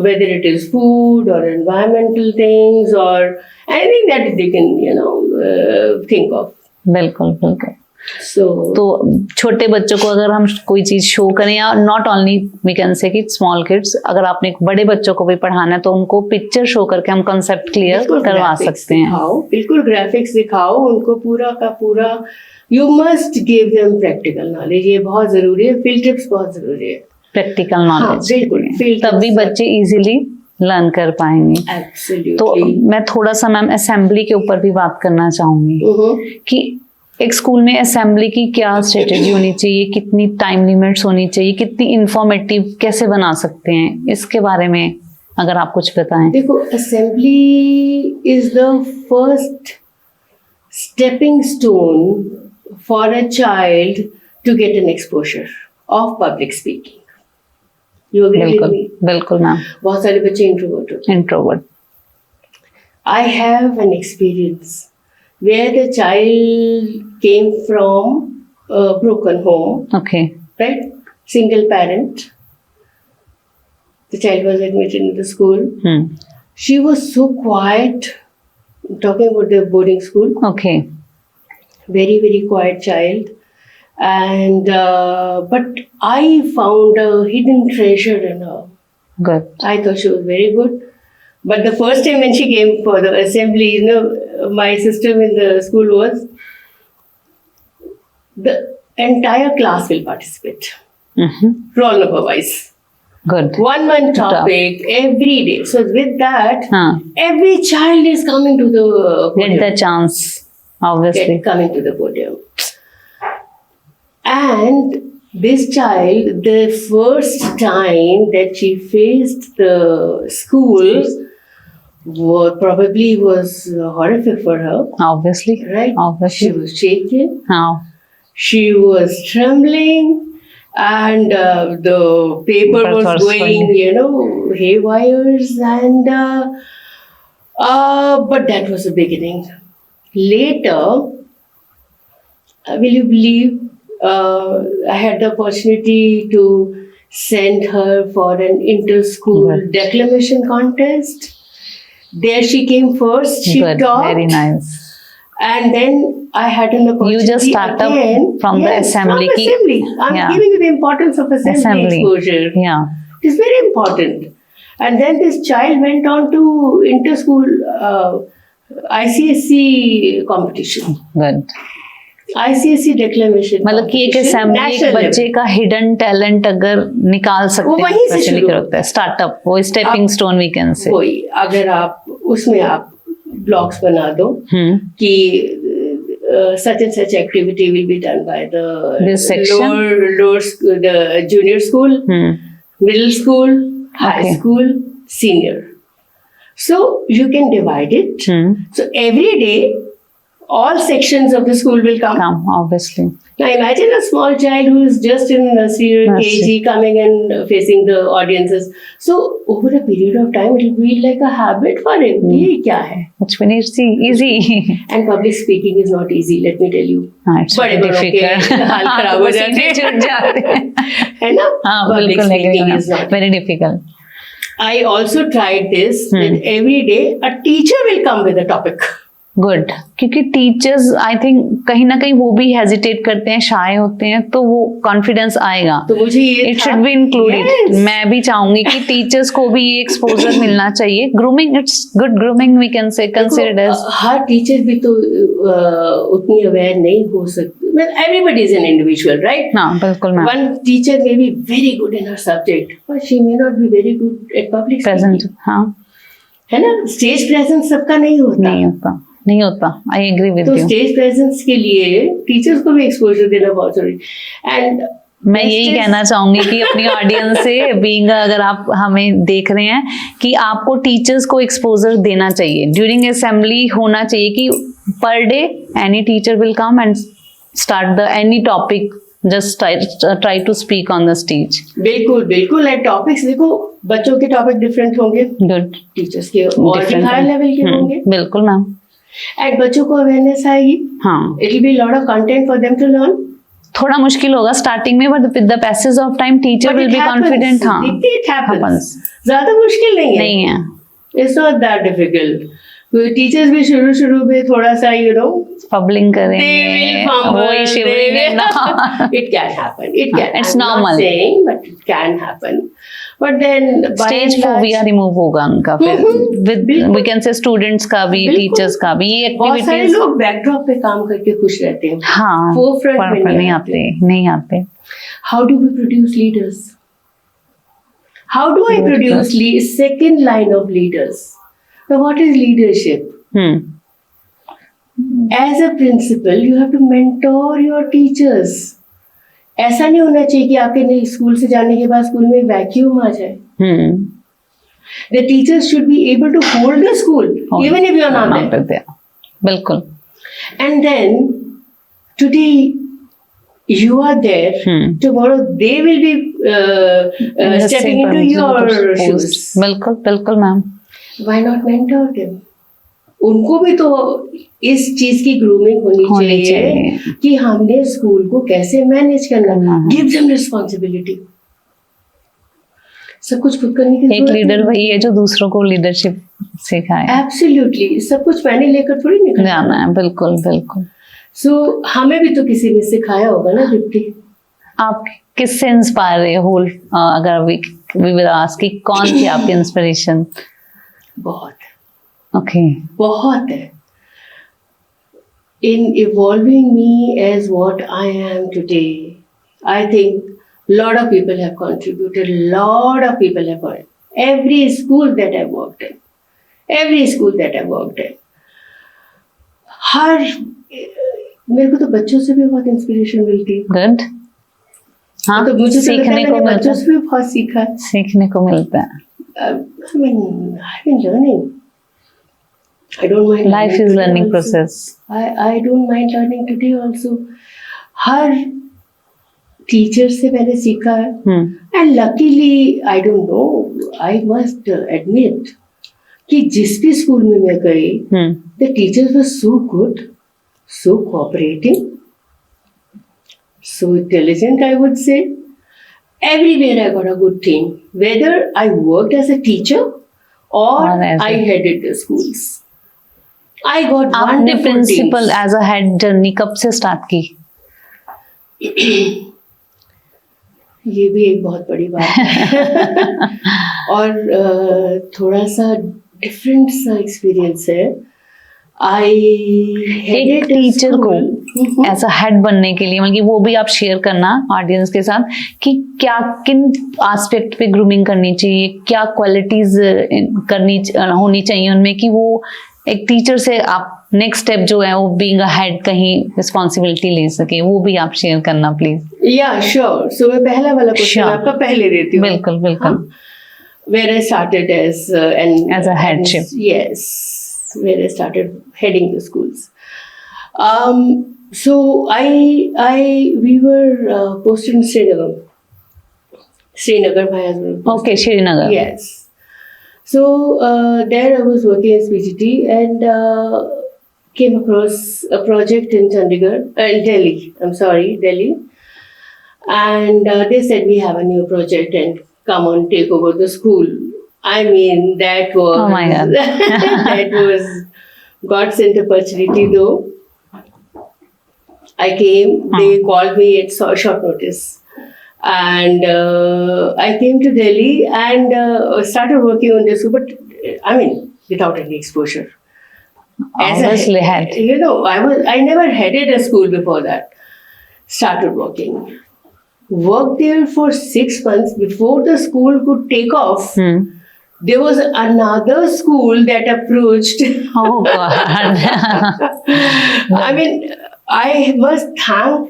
whether it is food or environmental things or anything that they can think of.
बिल्कुल बिल्कुल.
So
तो छोटे बच्चों को अगर हम कोई चीज शो करें, या नॉट ओनली वी कैन से कि स्मॉल किड्स, अगर आपने बड़े बच्चों को भी पढ़ाना है तो उनको पिक्चर शो करके हम कंसेप्ट क्लियर करवा सकते हैं.
बिल्कुल ग्राफिक्स दिखाओ उनको पूरा का पूरा. You must give them practical knowledge. ये बहुत जरूरी है. फील्ड ट्रिप्स बहुत जरूरी है.
प्रैक्टिकल नॉलेज
बिल्कुल.
तभी बच्चे इजीली लर्न कर पाएंगे.
Absolutely.
तो मैं थोड़ा सा मैम असेंबली के ऊपर भी बात करना चाहूंगी कि एक स्कूल में असेंबली की क्या स्ट्रेटेजी होनी चाहिए, कितनी टाइम लिमिट्स होनी चाहिए, कितनी इंफॉर्मेटिव कैसे बना सकते हैं, इसके बारे में अगर आप कुछ बताएं.
देखो, assembly is the first stepping stone for a child to get an exposure of public speaking. You agree with me?
बिल्कुल मैम.
बहुत सारे बच्चे इंट्रोवर्ट होते हैं.
Introvert.
I have an experience where the child came from a broken home,
okay.
right? Single parent. The child was admitted in the school. She was so quiet, talking about the boarding school.
Okay.
Very, very quiet child. And but I found a hidden treasure in her.
Good.
I thought she was very good. But the first time when she came for the assembly, my system in the school was the entire class will participate. Roll number wise.
Good.
One topic every day. So with that,
हाँ.
every child is coming to the podium.
Get the chance, obviously.
Coming to the podium. And this child, the first time that she faced the school, probably was horrific for her.
Obviously.
Right?
Obviously.
She was shaking.
हाँ.
She was trembling. And the paper was going, haywires. And but that was the beginning. Later, will you believe, I had the opportunity to send her for an inter-school
Good.
declamation contest. There she came first. She
Good.
taught.
Very nice.
And then I had an opportunity.
You just start up
again.
from the
Yes,
assembly.
From assembly. I'm
Yeah.
giving you the importance of assembly exposure.
Yeah.
It's very important. And then this child went on to inter-school ICSE competition.
Good.
ICSE declamation.
मतलब कि एक
competition,
assembly एक
national
बच्चे
level.
का hidden talent अगर निकाल सकते
वो
हैं,
वहीं से
वैसे
शुरू
लिखा होता है स्टार्टअप, वो स्टेपिंग स्टोन वी कैन से.
वही, अगर आप उसमें आप ब्लॉग्स बना दो कि such and such activity will be done by
This
the
section?
the junior school, middle school, high
Okay.
school, senior. So you can divide it. So every day, all sections of the school will come.
Obviously.
Now imagine a small child who is just in nursery or KG coming and facing the audiences. So over a period of time, it will be like a habit for him. ये क्या है?
It's very easy.
And public speaking is not easy. Let me tell you.
It's
बड़े
very
बड़ों के
difficult.
हाल खराब हो जाते हैं.
छूट जाते हैं.
है ना?
हाँ,
Public
बिल्कुल
speaking is not.
very difficult.
I also tried this. That every day a teacher will come with a topic.
Good. क्योंकि टीचर्स आई थिंक कहीं ना कहीं वो भी हेजिटेट करते हैं, शाय होते हैं, तो वो कॉन्फिडेंस आएगा.
तो मुझे ये
इट शुड बी इंक्लूडेड. मैं भी चाहूंगी कि टीचर्स को भी ये एक्सपोजर मिलना चाहिए. Grooming, it's good grooming we can say considered as.
हर टीचर भी तो उतनी अवेयर नहीं हो सकती. Everybody is an individual, right?
हाँ बिल्कुल ma'am.
One teacher may be very good in her subject, but she may not be very good at public
present.
speaking.
हाँ.
है ना? स्टेज प्रेजेंस सबका नहीं होता.
नहीं होता. आई एग्री विद
तो
यू.
स्टेज प्रेजेंस के लिए टीचर्स को भी एक्सपोजर देना बहुत जरूरी. एंड
मैं यही कहना चाहूंगी कि अपनी ऑडियंस से, बीइंग अगर आप हमें देख रहे हैं, कि आपको टीचर्स को एक्सपोजर देना चाहिए. ड्यूरिंग असेंबली होना चाहिए कि per day any teacher will come and start the any topic, just try to speak on the stage.
बिल्कुल बिल्कुल. एंड टॉपिक्स देखो, बच्चों के टॉपिक डिफरेंट होंगे,
गुड.
टीचर्स के और भी हाई लेवल के होंगे.
बिल्कुल मैम.
एंड बच्चों को अवेयरनेस आएगी.
हाँ.
It will be lot of content for them to learn.
थोड़ा मुश्किल होगा स्टार्टिंग में, but with the passage of time teacher will be confident. हाँ,
It happens.
happens.
ज्यादा मुश्किल नहीं है.
नहीं है.
It's not that difficult. Teachers भी शुरू में थोड़ा सा
पब्लिंग करेंगे, वही शिवरिंग करना.
It can happen. It can.
It's
I'm
normal.
not saying, but it can happen. But then by
stage
and large-
phobia remove होगा उनका फिर, विद
बिल्कुल।
वी कैन से स्टूडेंट्स का भी,
बिल्कुल।
टीचर्स का भी. ये
बहुत सारे
एक्टिविटीज
लोग बैकड्रॉप पे काम करके खुश रहते हैं.
हाँ
forefront में
पर नहीं आते, नहीं आते.
How do we produce leaders? How do I
Good
produce second line of leaders? Now, what is leadership? As a principal, you have to mentor your teachers. ऐसा नहीं होना चाहिए कि आपके स्कूल से जाने के बाद स्कूल में वैक्यूम आ जाए. The teachers should be able to hold the school even if you are not there.
बिल्कुल.
And then today you are there. Tomorrow they will be stepping into your shoes.
बिल्कुल बिल्कुल ma'am.
Why not mentor them? उनको भी तो इस चीज की grooming होनी चाहिए कि हमने स्कूल को कैसे मैनेज करना. Give them responsibility. सब कुछ खुद करने की
एक लीडर वही है जो दूसरों को लीडरशिप सिखाए.
एब्सोल्युटली. सब कुछ मैंने लेकर थोड़ी निकल
जाना है. बिल्कुल बिल्कुल.
सो हमें भी तो किसी ने सिखाया होगा ना दीप्ति. आप
किससे इंस्पायर है होल, अगर वी विल आस्क कि कौन थी आपकी इंस्पिरेशन?
बहुत
ओके.
बहुत है. In evolving me as what I am today, I think lot of people have contributed. Lot of people have contributed. Every school that I worked in, हर मेरे को तो बच्चों से भी बहुत इंस्पिरेशन मिलती है.
गुड. हाँ,
तो मुझे
सीखने को मिलता
बच्चों से भी बहुत सीखा है.
सीखने को मिलता है.
I mean, I've been learning. I don't mind.
Life is learning process.
I don't mind learning today also. Her teacher से मैंने सीखा है. And luckily, I don't know, I must admit कि जिस भी स्कूल में मैं गई, the teachers were so good, so cooperating, so intelligent, I would say. Everywhere I got a good team, whether I worked as a teacher or I headed the schools. I got
आपने
wonderful
principal
teams.
As a head journey कब से start की?
ये भी एक बहुत बड़ी बात है. और थोड़ा सा डिफरेंट सा एक्सपीरियंस है.
एक टीचर को एज अ हेड बनने के लिए, मतलब वो भी आप शेयर करना ऑडियंस के साथ कि क्या किन एस्पेक्ट पे ग्रूमिंग करनी चाहिए, क्या क्वालिटीज होनी चाहिए उनमें कि वो एक टीचर से आप नेक्स्ट स्टेप जो है वो बीइंग अ हेड कहीं रिस्पॉन्सिबिलिटी ले सके, वो भी आप शेयर करना प्लीज.
या श्योर. सो मैं पहला वाला क्वेश्चन आपका पहले देती हूँ.
बिल्कुल बिल्कुल.
Where I started as
a headship.
Yes, where I started heading the schools. So we were posted in Srinagar. My husband.
Okay, Srinagar.
Yes. So there I was working as PGT and came across a project in Delhi. Delhi. And they said we have a new project and come on, take over the school. I mean, that was,
oh my God.
that was God sent opportunity though. I came, they called me at short notice. And I came to Delhi and started working on this, but I mean, without any exposure.
Obviously had.
I never headed a school before that. Started working. Worked there for 6 months before the school could take off. There was another school that approached.
Oh God.
I mean, I must thank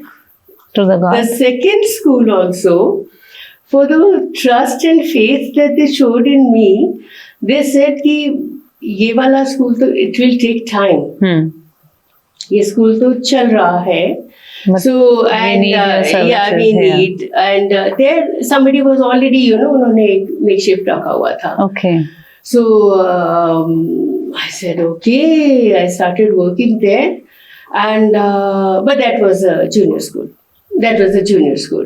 to the God.
the second school also for the trust and faith that they showed in me. They said कि ये वाला school तो it will take time. ये school तो चल रहा है. So and we need and there somebody was already उन्होंने makeshift रखा हुआ था.
Okay.
So I said okay. I started working there and but that was a junior school. That was the junior school.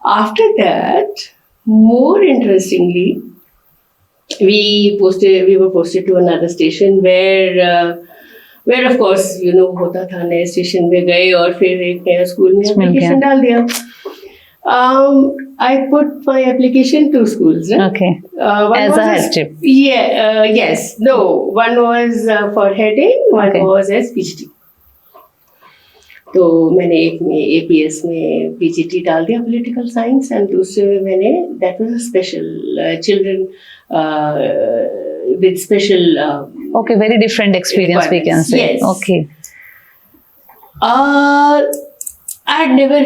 After that, more interestingly, we were posted to another station where of course होता था, नए station पे गए और फिर एक नया school में एप्लीकेशन डाल दिया. I put my application to schools. Right?
Okay.
One
As
was
a head trip.
Yeah. Yes. No. One was for heading. One
Okay.
was as PGT. तो मैंने एक में APS में PGT डाल दिया, political science, and दूसरे में मैंने that was a special children with special.
Okay, very different experience we can say.
Yes.
Okay.
I had never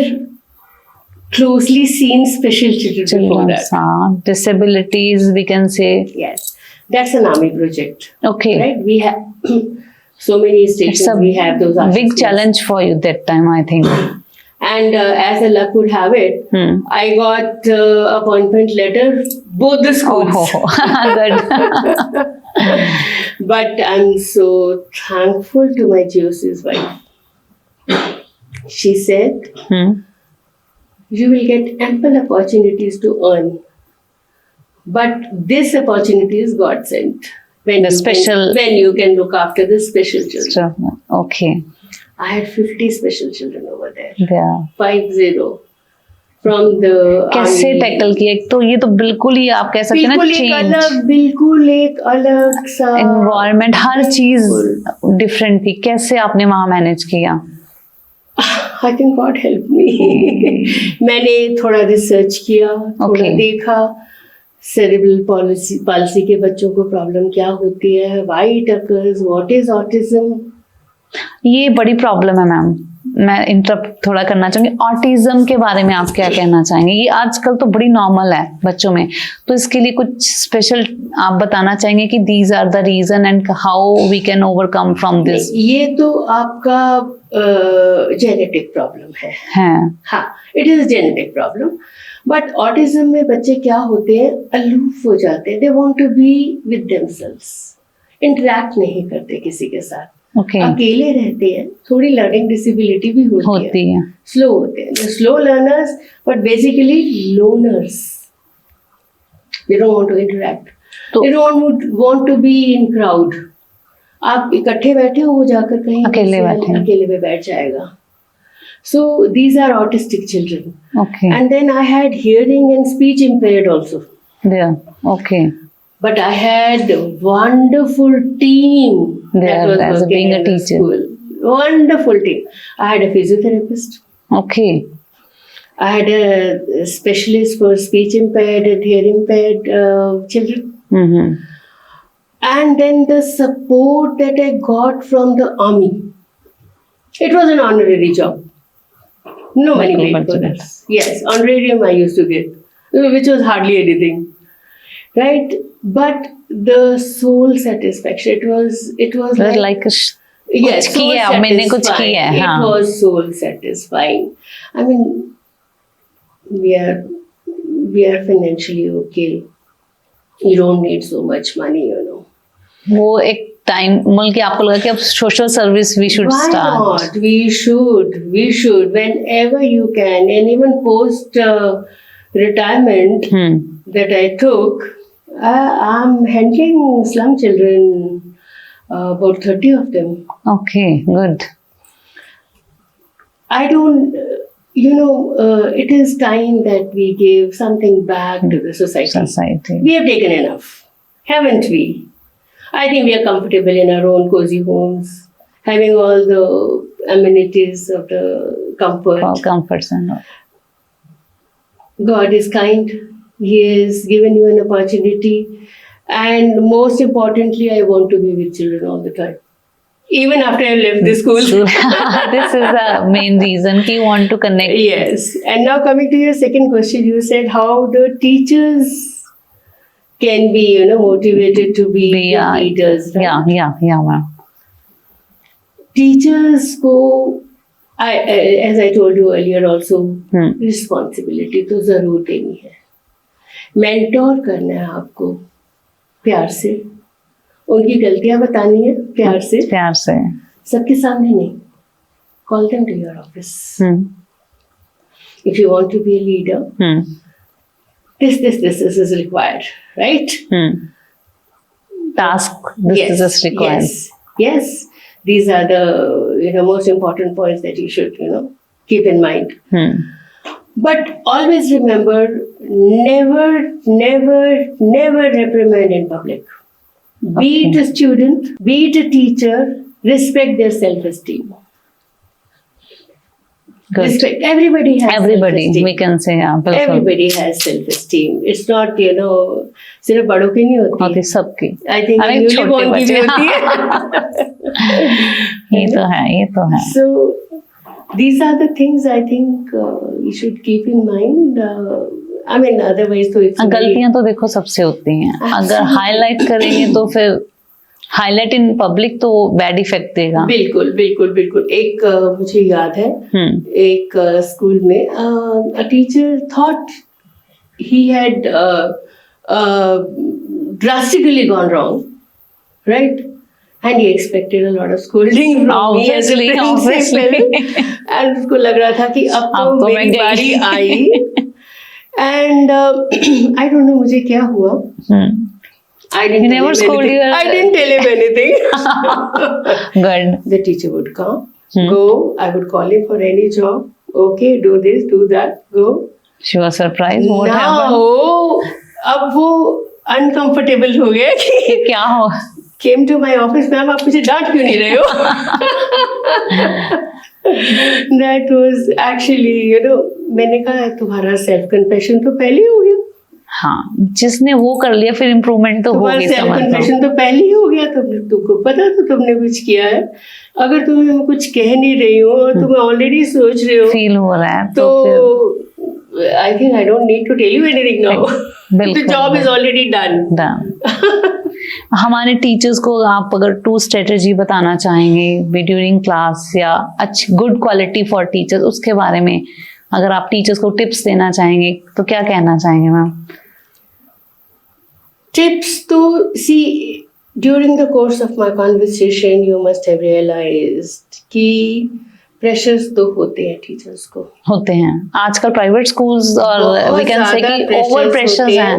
closely seen special children before that.
Disabilities we can say.
Yes, that's an army project.
Okay.
Right? We have so many stations.
It's a
we have those army
big
schools.
challenge for you that time, I think.
And as the luck would have it, I got appointment letter both the schools.
Oh, good.
But I'm so thankful to my GOC's wife. She said, you will get ample opportunities to earn. But this opportunity is God sent. When you can look after the special children.
Okay.
I had 50 special children over there.
Yeah.
50 from the
कैसे
army.
Tackle किया? एक तो ये तो बिल्कुल ही आप कह सकते हैं ना,
बिल्कुल एक अलग सा
एनवायरनमेंट, हर चीज डिफरेंट थी. कैसे आपने वहां मैनेज किया?
I think God help me. मैंने थोड़ा रिसर्च किया, थोड़ा देखा, सेरेब्रल पाल्सी के बच्चों को प्रॉब्लम क्या होती है, why it occurs, what is autism.
ये बड़ी प्रॉब्लम है मैम. मैं इंटरप्ट थोड़ा करना चाहूंगी. ऑटिज्म के बारे में आप क्या कहना चाहेंगे? ये आजकल तो बड़ी नॉर्मल है बच्चों में, तो इसके लिए कुछ स्पेशल आप बताना चाहेंगे कि these are the reason and how we can overcome from this?
ये तो आपका जेनेटिक प्रॉब्लम है. हाँ, it is genetic problem. But autism में बच्चे क्या होते हैं, अलूफ हो जाते हैं. They want to be with themselves, interact नहीं करते किसी के साथ. अकेले रहते हैं. थोड़ी लर्निंग डिसेबिलिटी भी होती है. स्लो होते हैं. Slow learners but basically loners. They don't want to interact. They don't want to be in crowd. आप इकट्ठे बैठे हो, वो जाकर कहीं अकेले में बैठ जाएगा. So these are autistic children.
Okay.
And then I had hearing and speech impaired also.
Yeah. Okay.
But I had a wonderful team that was
as
working
being a
in the
teacher.
school. Wonderful team. I had a physiotherapist.
Okay.
I had a specialist for speech impaired and hearing impaired children.
Mm-hmm.
And then the support that I got from the army. It was an honorary job. No money paid for that. Yes, honorarium I used to get, which was hardly anything. Right? But the soul satisfaction, it was
like
yes, soul satisfying.
It
was soul satisfying. I mean, we are financially okay. You don't need so much money,
वो एक time मिल के आपको लगा कि अब social service we should start.
We should whenever you can, and even post retirement that I took, I'm handling slum children, about 30 of them.
Okay, good.
I don't, it is time that we give something back to the society. We have taken enough, haven't we? I think we are comfortable in our own cozy homes, having all the amenities of the comfort.
All comforts and all.
God is kind. He has given you an opportunity. And most importantly, I want to be with children all the time. Even after I left the school.
This is the main reason you want to connect.
Yes. And now coming to your second question, you said how the teachers can be, motivated to be leaders. Right?
Yeah, ma'am.
Teachers go, as I told you earlier also, responsibility तो जरूर देनी है. Mentor करना है आपको प्यार से. उनकी गलतियां बतानी है प्यार से. सबके सामने नहीं. Call them to your office. if you want to be a leader, this is required, right?
Task, this is required.
Yes. These are the most important points that you should keep in mind. But always remember, never reprimand in public. Be it a student, be it a teacher, respect their self-esteem.
Good.
Respect. Everybody has self-esteem.
We can say, yeah, बिल्कुल.
Everybody has self-esteem. It's not, सिर्फ बड़ों की नहीं होती.
सबकी.
I think newborn की भी होती है.
ये तो है.
So these are the things I think you should keep in mind. I mean, otherwise तो
गलतियां तो देखो सबसे होती हैं. अगर हाईलाइट करेंगे तो फिर हाईलाइट इन पब्लिक तो बैड इफेक्ट देगा.
बिल्कुल. एक मुझे याद है, एक स्कूल में a teacher thought he had drastically gone wrong, right? And he expected a lot of scolding from me as a principal. And उसको लग रहा था कि अब तो मेरी बारी आई. And I don't know मुझे क्या हुआ. I didn't tell him anything.
Good.
The teacher would come, go. I would call him for any job. Okay, do this, do that, go.
She was surprised. What happened?
Now, अब वो uncomfortable हो गया कि
क्या हो?
Came to my office, ma'am आप मुझे डांट क्यों नहीं रहे हो? That was actually, मैंने कहा तुम्हारा सेल्फ कन्फेशन तो पहले हो गया.
हाँ, जिसने वो कर लिया फिर इम्प्रूवमेंट तो होगी.
सेल्फ कन्फेशन तो पहले ही हो गया. तुमको पता तो तुमने कुछ किया है. अगर तुम्हें मैं कुछ कह नहीं रही हूँ और तुम्हें ऑलरेडी सोच रहे हो,
फील हो रहा है
तो I think I don't need to tell you anything now. The job is already done.
हमारे टीचर्स को आप अगर 2 स्ट्रेटेजी बताना चाहेंगे ड्यूरिंग क्लास या अच्छी गुड क्वालिटी फॉर टीचर्स, उसके बारे में अगर आप टीचर्स को टिप्स देना चाहेंगे तो क्या कहना चाहेंगे ma'am?
Tips to see during the course of my conversation, you must have realized कि प्रेशर्स तो होते हैं टीचर्स को.
होते हैं आजकल प्राइवेट स्कूल्स और वी कैन से कि ओवर प्रेशर्स हैं.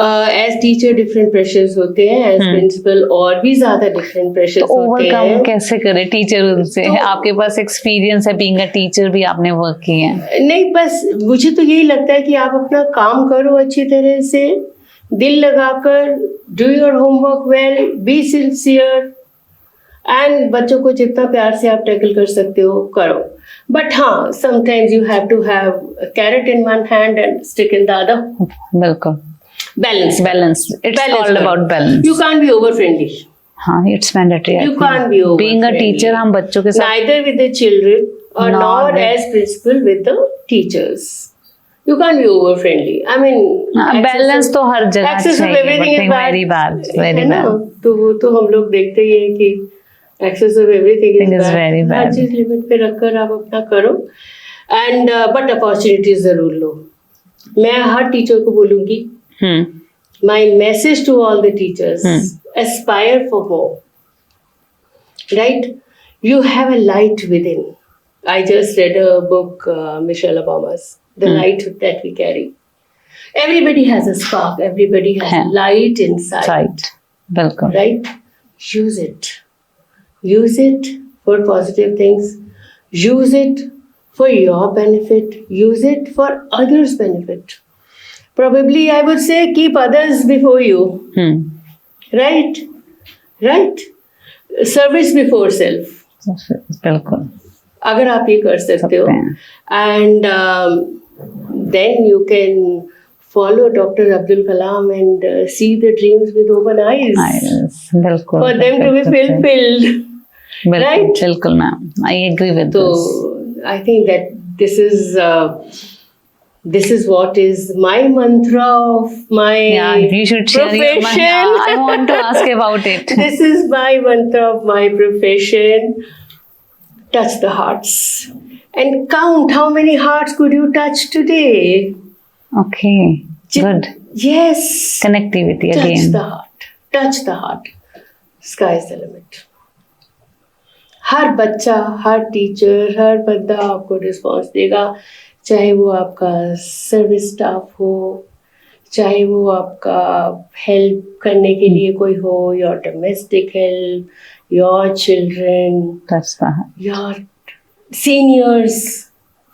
एज टीचर डिफरेंट प्रेशर्स होते हैं, एज प्रिंसिपल और भी ज्यादा डिफरेंट प्रेशर्स
तो
होते हैं.
ओवरकम कैसे करें टीचर उनसे? आपके पास एक्सपीरियंस है बीइंग अ टीचर भी, आपने वर्क किया है.
नहीं, बस मुझे तो यही लगता है कि आप अपना काम करो अच्छी तरह से, दिल लगाकर, do your homework well, be sincere, and बच्चों को जितना प्यार से आप टैकल कर सकते हो करो. बट हाँ, sometimes you have to have carrot in one hand and stick in the other.
बिल्कुल.
Balance.
It's all about balance.
You can't be over friendly.
हाँ, it's mandatory.
You can't be over
Being a teacher, हम बच्चों के साथ
neither with the children or nor as principal with the teachers. You can't be over friendly. I mean,
balance तो हर जगह चाहिए. Very bad.
तो वो तो हम लोग देखते ही हैं कि excess of everything is
very bad.
हर चीज लिमिट पे रखकर आप अपना करो. And but opportunities जरूर लो. मैं हर टीचर को बोलूंगी, my message to all the teachers, aspire for more, right? You have a light within. I just read a book, Michelle Obama's, The Light That We Carry. Everybody has a spark, everybody has a light inside.
Bilkul.
Right? Use it. Use it for positive things. Use it for your benefit. Use it for others' benefit. Probably I would say keep others before you. Right? Service before self.
बिल्कुल.
अगर आप ये कर सकते हो, and then you can follow Dr. Abdul Kalam and see the dreams with open eyes.
बिल्कुल.
For them to be fulfilled. Right?
बिल्कुल ma'am. I agree with this.
So I think that this is what is my mantra of my
you should share
profession.
I want to ask about it.
This is my mantra of my profession. Touch the hearts and count how many hearts could you touch today.
Okay, good.
Yes.
Connectivity again.
Touch the heart. Sky is the limit. हर बच्चा, हर teacher, हर बंदा आपको response देगा. चाहे वो आपका service staff हो, चाहे वो आपका हेल्प करने के लिए कोई हो, your domestic help, your children,
That's the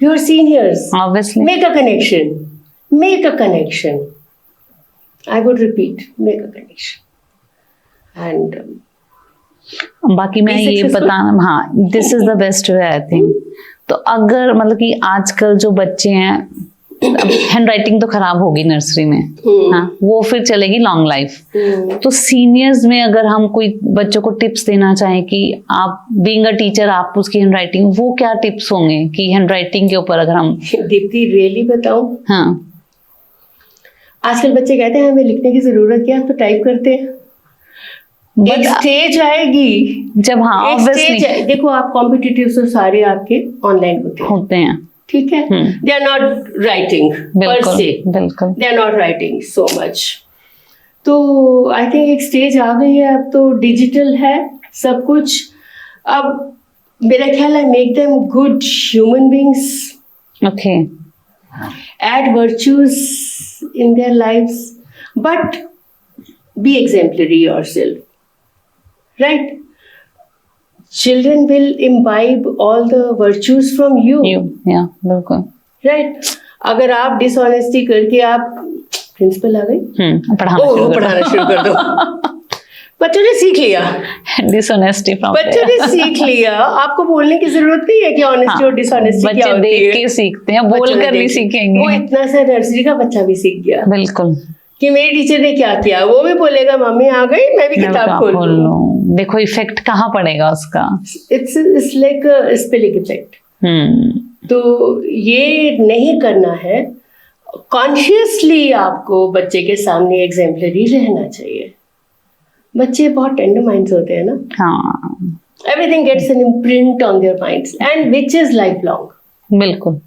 your seniors,
obviously.
make a connection. I would repeat, make a connection. And
बाकी मैं
Be
ये
successful.
बताना, हाँ, this is the best way I think. तो अगर मतलब कि आजकल जो बच्चे हैं, हैंड राइटिंग तो खराब होगी नर्सरी में, हाँ, वो फिर चलेगी लॉन्ग लाइफ। तो सीनियर्स में अगर हम कोई बच्चों को टिप्स देना चाहें कि आप बीइंग अ टीचर आप उसकी हैंड राइटिंग, वो क्या टिप्स होंगे कि हैंड राइटिंग के ऊपर अगर हम,
दीप्ति रियली बताऊं,
हाँ,
आजकल बच्चे कहते हैं हमें लिखने की जरूरत क्या है, तो टाइप करते हैं। एक स्टेज आएगी,
जब, हाँ,
एक
ऑब्वियसली
स्टेज, देखो आप कॉम्पिटिटिव तो सारे आपके ऑनलाइन
होते हैं,
ठीक है, दे आर नॉट राइटिंग पर से,
बिल्कुल
they are not writing so much. तो आई थिंक एक स्टेज आ गई है, अब तो डिजिटल है सब कुछ। अब मेरा ख्याल है make them good human beings,
okay,
add virtues in their lives, but be exemplary yourself, right? Children will imbibe all the virtues from you,
या बिल्कुल,
right? अगर आप डिसऑनेस्टी करके आप प्रिंसिपल आ गई, पढ़ाना शुरू कर दो, बच्चों ने सीख लिया,
डिसऑनेस्टी फ्रॉम,
बच्चों ने सीख लिया, आपको बोलने की जरूरत नहीं है कि ऑनेस्टी और डिसऑनेस्टी क्या होती है।
देख के सीखते हैं, बोल कर नहीं सीखेंगे।
वो इतना सा नर्सरी का बच्चा भी सीख गया
बिल्कुल,
कि मेरी टीचर ने क्या किया, वो भी बोलेगा मम्मी आ गई, मैं भी किताब खोल लूं।
देखो इफेक्ट कहाँ पड़ेगा उसका,
इट्स लाइक स्पेलिंग इफेक्ट। तो ये नहीं करना है, कॉन्शियसली आपको बच्चे के सामने एग्जेम्पलरी रहना चाहिए। बच्चे बहुत टेंडर माइंड्स होते हैं ना,
हाँ,
everything gets an imprint on their minds and which is life long.
बिल्कुल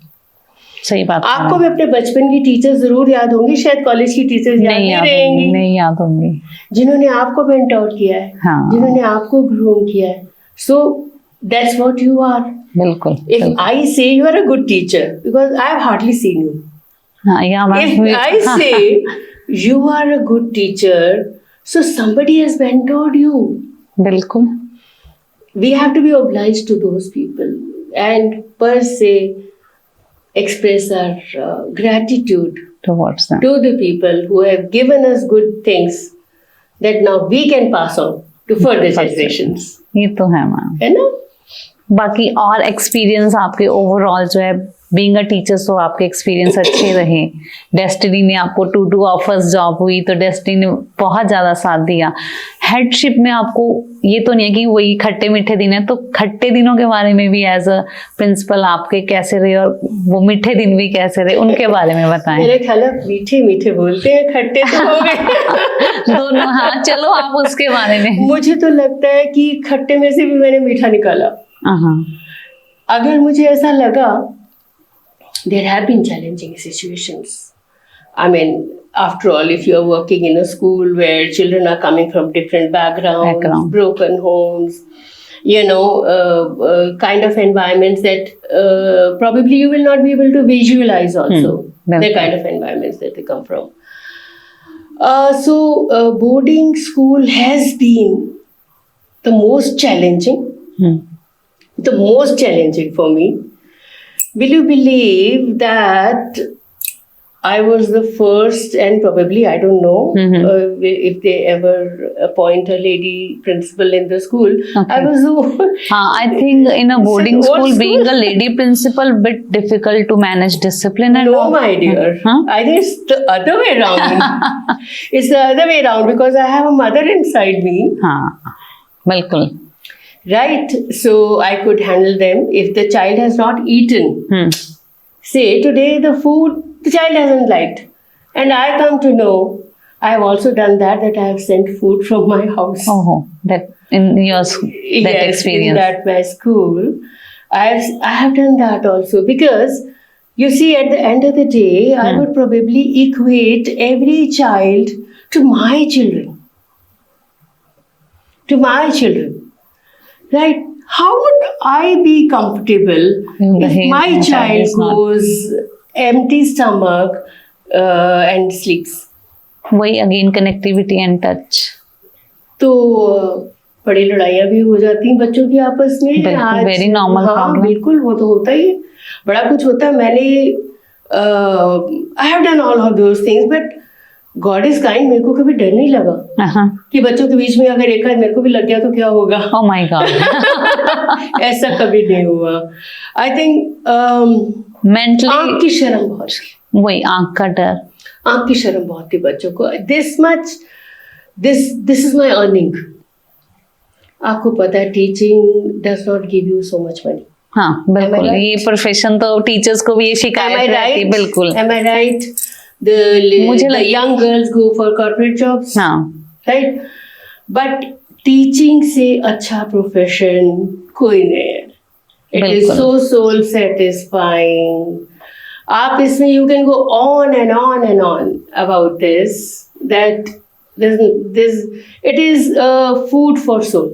सही बात।
आपको भी अपने बचपन की टीचर जरूर याद होंगी, शायद कॉलेज की टीचर्स याद नहीं रहेंगी,
नहीं याद होंगी,
जिन्होंने आपको मेंटोर किया है,
हाँ,
जिन्होंने आपको ग्रूम किया है। So that's what you are.
बिल्कुल,
if I say you are a good teacher, because I have hardly seen you,
हाँ, या
if I say you are a good teacher, so somebody has mentored you.
बिल्कुल,
We have to be obliged to those people and per se express our gratitude
towards them,
to the people who have given us good things that now we can pass on to further generations.
ये तो है ma'am.
है ना?
बाकी और experience आपके overall जो है बीइंग अ टीचर, तो आपके एक्सपीरियंस अच्छे रहे। डेस्टिनी ने आपको 2 ऑफर्स जॉब हुई तो डेस्टिनी ने बहुत ज़्यादा साथ दिया। हेडशिप में आपको ये तो नहीं है कि वही खट्टे मीठे दिन है, तो खट्टे दिनों के बारे में भी एज अ प्रिंसिपल आपके कैसे रहे और वो मीठे दिन भी कैसे रहे, उनके बारे में बताएं।
मेरे ख्याल है मीठे मीठे बोलते हैं, खट्टे तो हो गए
दोनों, हाँ, चलो आप उसके बारे में।
मुझे तो लगता है कि खट्टे में से भी मैंने मीठा निकाला। अगर मुझे ऐसा लगा, there have been challenging situations. I mean, after all, if you're working in a school where children are coming from different backgrounds, broken homes, you know, kind of environments that probably you will not be able to visualize also, the kind of environments that they come from. So boarding school has been the most challenging, the most challenging for me. Will you believe that I was the first, and probably, I don't know if they ever appoint a lady principal in the school.
Okay.
I was the
I think in a boarding school, being a lady principal, bit difficult to manage discipline and
no,
all.
my dear. I think it's the other way around. It's the other way around because I have a mother inside me.
बिल्कुल.
Right, so I could handle them. If the child has not eaten, say today the food the child hasn't liked, and I come to know, I have also done that I have sent food from my house.
Oh, that in your that experience.
In that my school, I have done that also, because you see, at the end of the day, I would probably equate every child to my children. To my children. Right? How would I be comfortable if my child goes empty stomach and sleeps.
वही again connectivity and touch.
तो बड़ी लड़ाइयाँ भी हो जाती हैं बच्चों की आपस में।
बिल्कुल, very normal
हाँ
problem।
बिल्कुल, वो तो होता ही है, बड़ा कुछ होता है। मैंने I have done all of those things but God is kind, मेरे को कभी डर नहीं लगा कि बच्चों के बीच में अगर एक आध मेरे को भी लग गया तो क्या होगा।
Oh my God.
ऐसा कभी नहीं हुआ। आई थिंक
मेंटली
आँख की शर्म बहुत थी,
वही आँख का डर,
आँख की शर्म बहुत थी बच्चों को। This much, this is my earning. आपको पता है teaching does not give you so much money.
हाँ बिल्कुल,
right?
ये प्रोफेशन तो टीचर्स को भी ये शिकायत रहती है। बिल्कुल,
Am I right?
मुझे
The young girls go for corporate jobs,
हाँ
right? But teaching से अच्छा प्रोफेशन कोई नहीं है। It is
बिल्कुल।
so soul satisfying. आप इसमें you can go on and on and on about this, that this it is food for soul.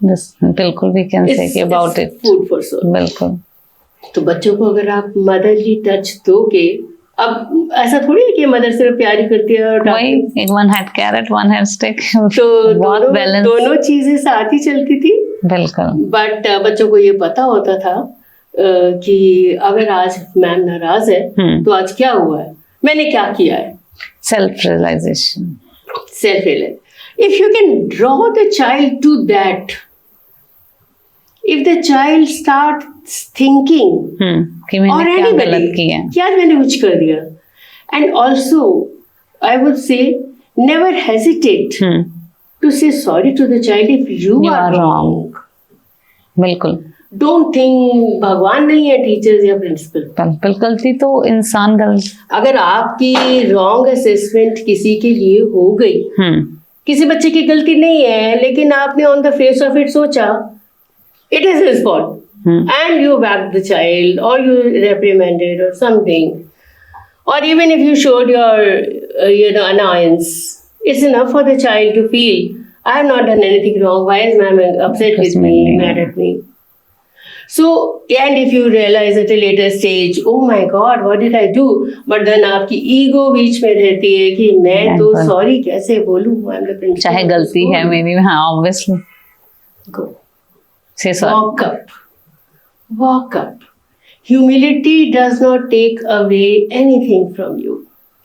बिल्कुल we can say about it,
food for soul.
बिल्कुल।
तो बच्चों को अगर आप मदरली टच दोगे, अब ऐसा थोड़ी है कि मदर सिर्फ प्यार ही करती है और
वही एक one hand carrot one hand stick,
तो
बहुत बैलेंस,
दोनों चीजें साथ ही चलती थी।
बिल्कुल।
बट बच्चों को ये पता होता था कि अगर आज मैम नाराज है तो आज क्या हुआ है, मैंने क्या किया है।
Self realization,
self realize. If you can draw the child to that, if the child starts thinking
कि मैंने
or
क्या
anybody
गलत किया,
क्या मैंने कुछ कर दिया, and also I would say never hesitate to say sorry to the child if you are wrong.
बिल्कुल।
Don't think भगवान नहीं है टीचर्स या प्रिंसिपल।
बिल्कुल, गलती तो इंसान गलत।
अगर आपकी रॉन्ग असेसमेंट किसी के लिए हो गई, किसी बच्चे की गलती नहीं है लेकिन आपने on the face of it सोचा it is his fault, and you whacked the child or you reprimanded or something, or even if you showed your annoyance, it's enough for the child to feel I have not done anything wrong, why is ma'am upset with me, mad at me. So, and if you realize at a later stage, oh my god, what did I do, but then आपकी ego बीच में रहती है कि मैं तो sorry कैसे बोलूं, I'm the principal,
चाहे गलती है मेरी, हाँ obviously.
go
Say sorry.
Walk up. Walk up. Humility does not take away anything from you.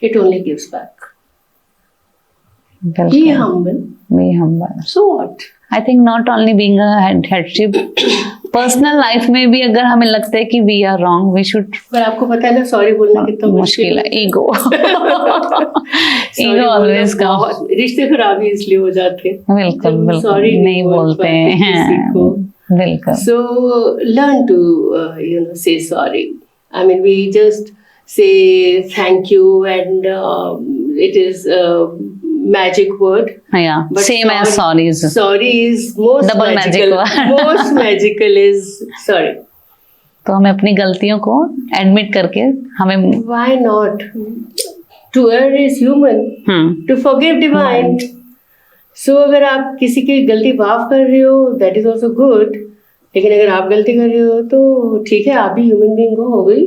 It only gives back. Be humble.
Be humble.
So what?
I think not only being a headship, personal life में भी अगर हमें लगता है कि we are wrong, we should.
पर आपको पता है ना सॉरी बोलना कितना
मुश्किल है, ego. Ego always comes.
रिश्ते खराब ही इसलिए हो जाते हैं।
बिल्कुल बिल्कुल,
सॉरी
नहीं बोलते हैं। बिल्कुल।
So learn to say sorry. I mean, we just say thank you, and it is a magic word.
Yeah,
But
same as sorry is.
Sorry is most
Double
magical.
magic
Most magical is sorry.
तो हमें अपनी गलतियों को admit करके हमें
Why not? To err is human. To forgive divine. So अगर आप किसी की गलती माफ कर रहे हो, that is also good. लेकिन अगर आप गलती कर रहे हो तो ठीक है, आप भी ह्यूमन बीइंग हो गई।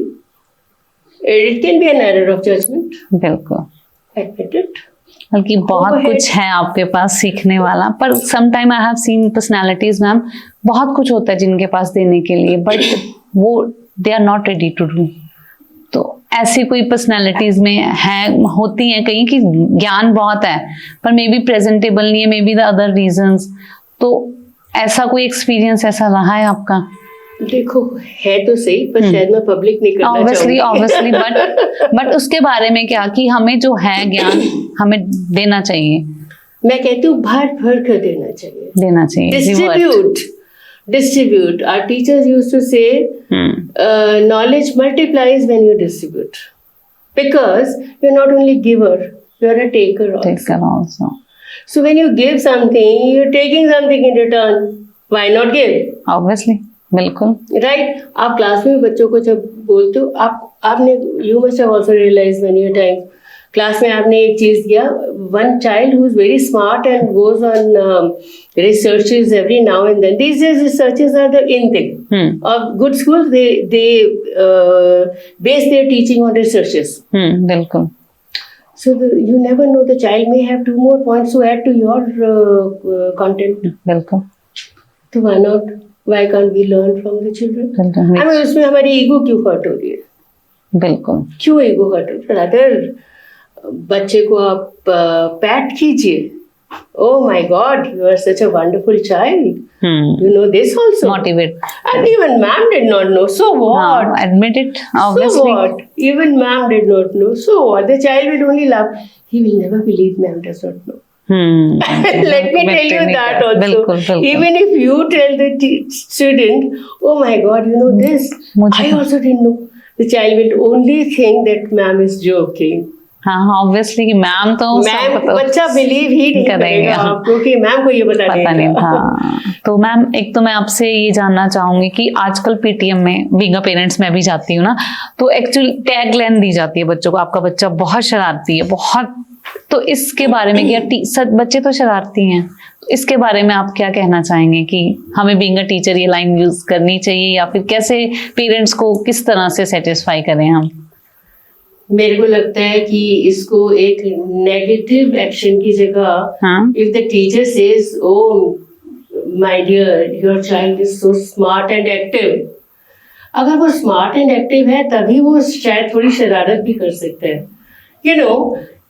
It can be an error of judgment.
बिल्कुल,
Admit it.
बल्कि बहुत कुछ है आपके पास सीखने वाला, पर some time I have seen personalities ma'am, बहुत कुछ होता है जिनके पास देने के लिए, बट वो they are not ready to do. तो ऐसी कोई पर्सनालिटीज में है, होती हैं कहीं कि ज्ञान बहुत है पर मे बी प्रेजेंटेबल नहीं है, may be the other reasons. तो ऐसा कोई एक्सपीरियंस ऐसा रहा है आपका?
देखो है तो सही, पर शायद मैं पब्लिक नहीं करना
चाहूंगी। ऑब्वियसली बट उसके बारे में क्या कि हमें जो है ज्ञान हमें देना चाहिए।
मैं कहती हूँ भर भर कर देना चाहिए,
देना चाहिए।
Distribute. Our teachers used to say, knowledge multiplies when you distribute, because you're not only giver, you're a taker also. So when you give something, you're taking something in return. Why not give?
Obviously, बिल्कुल।
Right? आप class में बच्चों को जब बोलते हो, आपने you must have also realized many a times class में आपने एक चीज किया, one child who is very smart and goes on researches every now and then. These days researches are the in thing. Of good schools, they base their teaching on researches.
बिल्कुल.
So you never know, the child may have 2 more points to add to your content.
बिल्कुल.
तो why not? Why can't we learn from the children?
बिल्कुल.
हमें उसमें हमारी ego क्यों hurt हो रही है?
बिल्कुल.
क्यों ईगो हर्ट हो रही है? अगर बच्चे को आप पैट कीजिए, oh my God, you are such a wonderful child. You know this also.
Motivate.
And even ma'am did not know. So what?
Admit it. Obviously.
So what? Even ma'am did not know. So what? The child will only laugh. He will never believe ma'am does not know. Let me tell you that also.
बिल्कुल.
Even if you tell the student, oh my God, you know this, I also didn't know. The child will only think that ma'am is joking.
हाँ, obviously कि ma'am तो
बच्चा believe ही नहीं करेगा आपको कि ma'am को ये पता नहीं
था. तो मैम, एक तो मैं आपसे ये जानना चाहूंगी कि आजकल पीटीएम में बीइंग अ पेरेंट्स मैं भी जाती हूँ ना, तो एक्चुअली टैग लाइन दी जाती है बच्चों को, आपका बच्चा बहुत शरारती है, बहुत. तो इसके बारे में क्या बच्चे तो शरारती हैं, तो इसके बारे में आप क्या कहना चाहेंगे कि हमें बीइंग अ टीचर ये लाइन यूज करनी चाहिए, या फिर कैसे पेरेंट्स को किस तरह से सेटिस्फाई करें हम?
मेरे को लगता है कि इसको एक नेगेटिव एक्शन की जगह, if the teacher says, oh my dear, your child is so smart and active, अगर वो स्मार्ट एंड एक्टिव है तभी वो शायद थोड़ी शरारत भी कर सकता है. You know,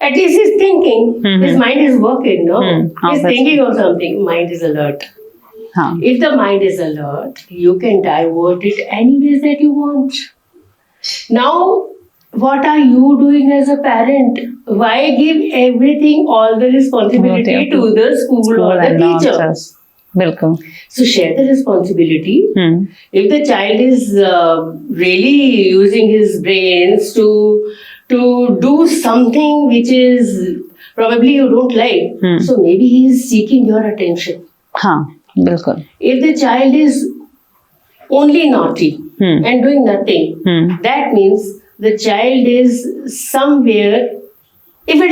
at least he's thinking, his mind is working, no? He's thinking of something, mind is alert. If the mind is alert, you can divert it any ways that you want. Now, what are you doing as a parent? Why give everything, all the responsibility to the school or the teacher?
बिल्कुल.
So share the responsibility. If the child is really using his brains to do something which is probably you don't like, so maybe he is seeking your attention.
हाँ, बिल्कुल. If
the child is only naughty and doing nothing, that means the child is somewhere, if it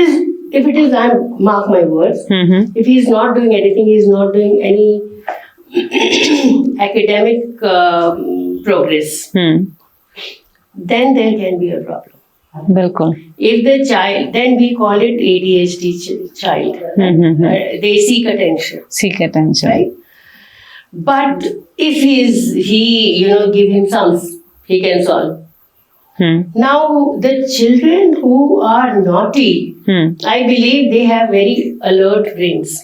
is, I mark my words, if he is not doing anything, he is not doing any academic progress, then there can be a problem.
बिल्कुल.
If the child, then we call it ADHD child. They seek attention. Right? But if he give him sums, he can solve. Now, the children who are naughty, I believe they have very alert brains.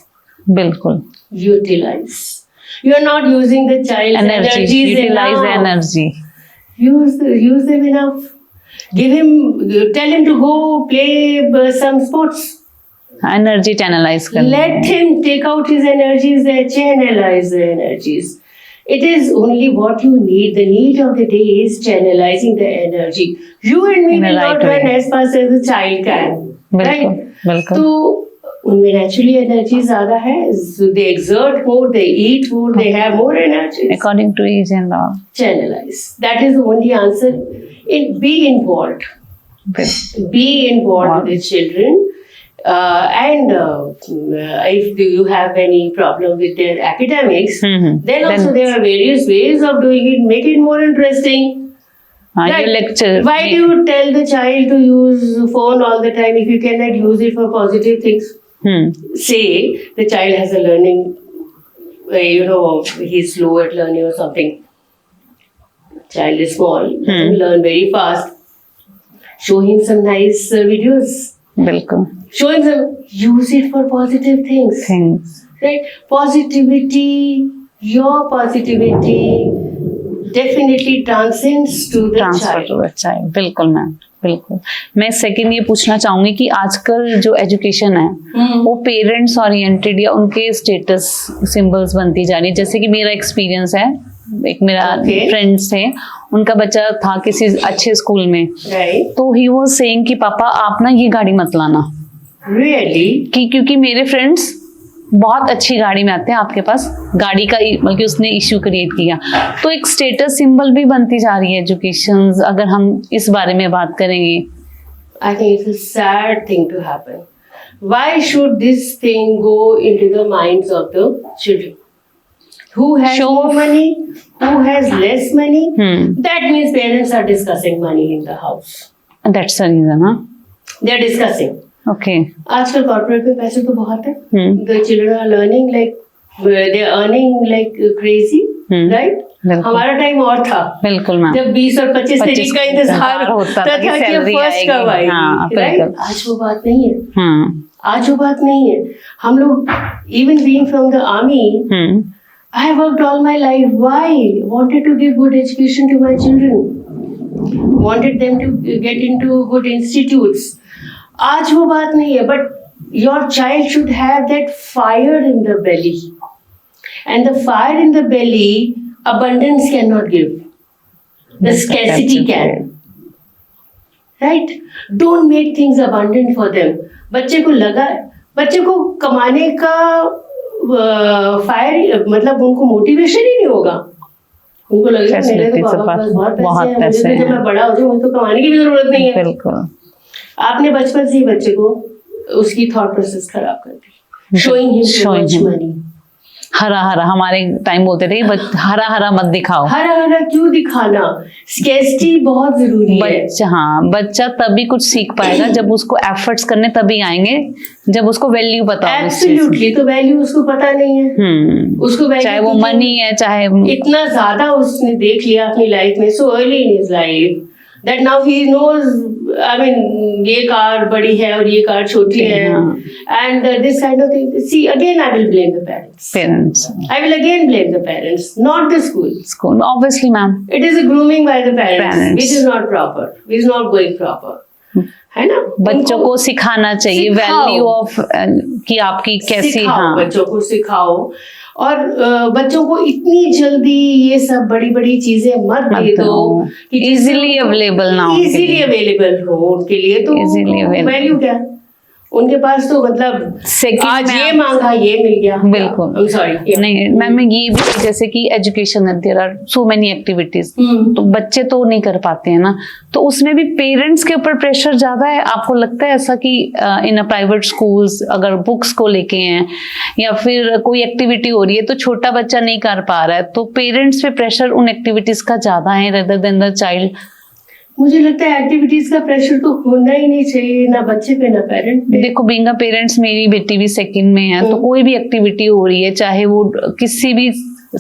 बिल्कुल.
Utilize. You are not using the child's energies
Utilize
enough.
energy.
Use them enough. Tell him to go play some sports.
Energy channelize करना.
Let him take out his energies and channelize the energies. It is only what you need. The need of the day is channelizing the energy. You and me will not run as fast as the child can. Right?
बिल्कुल.
तो उनमें naturally energy ज़्यादा है. So they exert more, they eat more, they have more energy.
According to age and all.
Channelize. That is the only answer. Be involved. Be involved with the children. And if you have any problem with their academics, then also there are various ways of doing it. Make it more interesting.
You lecture.
Why do you tell the child to use phone all the time if you cannot use it for positive things? Say the child has a learning, he's slow at learning or something. Child is small, doesn't learn very fast. Show him some nice videos.
बिल्कुल.
Show him use it for positive things. Right? Positivity, your positivity definitely transcends to the child.
बिल्कुल ma'am, बिल्कुल. मैं second ये पूछना चाहूंगी कि आजकल जो एजुकेशन है वो पेरेंट्स ओरिएंटेड या उनके स्टेटस सिंबल्स बनती जा रही है. जैसे कि मेरा एक्सपीरियंस है, एक मेरा फ्रेंड्स थे, उनका बच्चा था किसी अच्छे स्कूल में, तो ही वाज सेइंग कि पापा आप ना ये गाड़ी मत लाना.
Really?
क्योंकि मेरे फ्रेंड्स बहुत अच्छी गाड़ी में आते हैं, आपके पास गाड़ी का बल्कि उसने इश्यू क्रिएट किया. तो एक स्टेटस सिंबल भी बनती जा रही है एजुकेशन, अगर हम इस बारे में बात करेंगे.
I think it's a sad thing to happen. Why should this thing go into the minds of the children? Who has
Show
more
off.
money? Who has less money?
Hmm.
That means parents are discussing money in the house.
That's the reason, huh?
They are discussing.
Okay.
आजकल corporate में पैसे तो बहुत है.
Hmm.
The children are learning like they are earning like crazy, right?
बिल्कुल.
हमारा time और था.
बिल्कुल मैम.
जब 20 और 25 तारीख का इंतजार
होता था कि
कि
सैलरी
फर्स्ट कब
आएगी. हाँ,
आएगी, राइट?
बिल्कुल.
आज वो बात नहीं है.
हम्म.
आज वो बात नहीं है. हम लोग even being from the army,
hmm.
I have worked all my life. Why? Wanted to give good education to my children. Wanted them to get into good institutes. आज वो बात नहीं है. But your child should have that fire in the belly. And the fire in the belly, abundance cannot give. The scarcity can. Right? Don't make things abundant for them. बच्चे को कमाने का fire मतलब उनको मोटिवेशन ही नहीं होगा. उनको लगेगा मेरे तो
Facilities
पापा के पास बहुत
बहुत
पैसे हैं, मुझे तो
पैसे
जब मैं बड़ा हो जाऊँ मुझे तो कमाने की भी जरूरत नहीं है.
बिल्कुल.
आपने बचपन से ही बच्चे को उसकी थॉट प्रोसेस खराब कर दी. Showing him too
Showing
much
him.
Money.
हरा हरा हमारे टाइम बोलते थे हरा हरा मत दिखाओ.
हरा हरा क्यों दिखाना? स्केर्सिटी बहुत जरूरी है.
बच्चा तभी कुछ सीख पाएगा जब उसको एफर्ट्स करने तभी आएंगे जब उसको वैल्यू पता हो उस चीज़ की.
एब्सोल्युटली. तो वैल्यू उसको पता नहीं है. उसको value
चाहे वो
तो
मनी है चाहे
इतना ज्यादा उसने देख लिया अपनी लाइफ में, so early in his life that now he knows. I mean ये कार बड़ी है और ये कार छोटी है. And this kind of thing. See again I will blame the parents.
Parents.
I will again blame the parents, not the school.
School obviously ma'am.
It is a grooming by the parents,
Parents.
which is not proper, which is not going proper. है ना?
बच्चों
उनको
को सिखाना चाहिए
सिखाओ.
Value of कि आपकी कैसी.
सिखाओ,
हाँ.
बच्चों को सिखाओ. और बच्चों को इतनी जल्दी ये सब बड़ी बड़ी चीजें मत दे दो कि
इजीली अवेलेबल ना हो.
इजीली अवेलेबल हो उनके लिए. तो
Easily available.
वैल्यू क्या है उनके पास? तो मतलब
Second
आज
में
ये
आप-
मांगा ये मिल गया.
बिल्कुल.
सॉरी.
नहीं मैम ये भी जैसे कि एजुकेशन है there are so many activities तो बच्चे तो नहीं कर पाते हैं ना. तो उसमें भी पेरेंट्स के ऊपर प्रेशर ज्यादा है. आपको लगता है ऐसा कि इन अ प्राइवेट स्कूल्स अगर बुक्स को लेके हैं या फिर कोई एक्टिविटी हो रही है तो छोटा बच्चा नहीं कर पा रहा है तो पेरेंट्स पे प्रेशर उन एक्टिविटीज का ज्यादा है रेदर देन द चाइल्ड.
मुझे लगता है एक्टिविटीज का प्रेशर तो होना ही नहीं चाहिए, ना बच्चे पे ना पेरेंट पे.
देखो बीइंग अ पेरेंट्स मेरी बेटी भी सेकंड में है तो कोई भी एक्टिविटी हो रही है चाहे वो किसी भी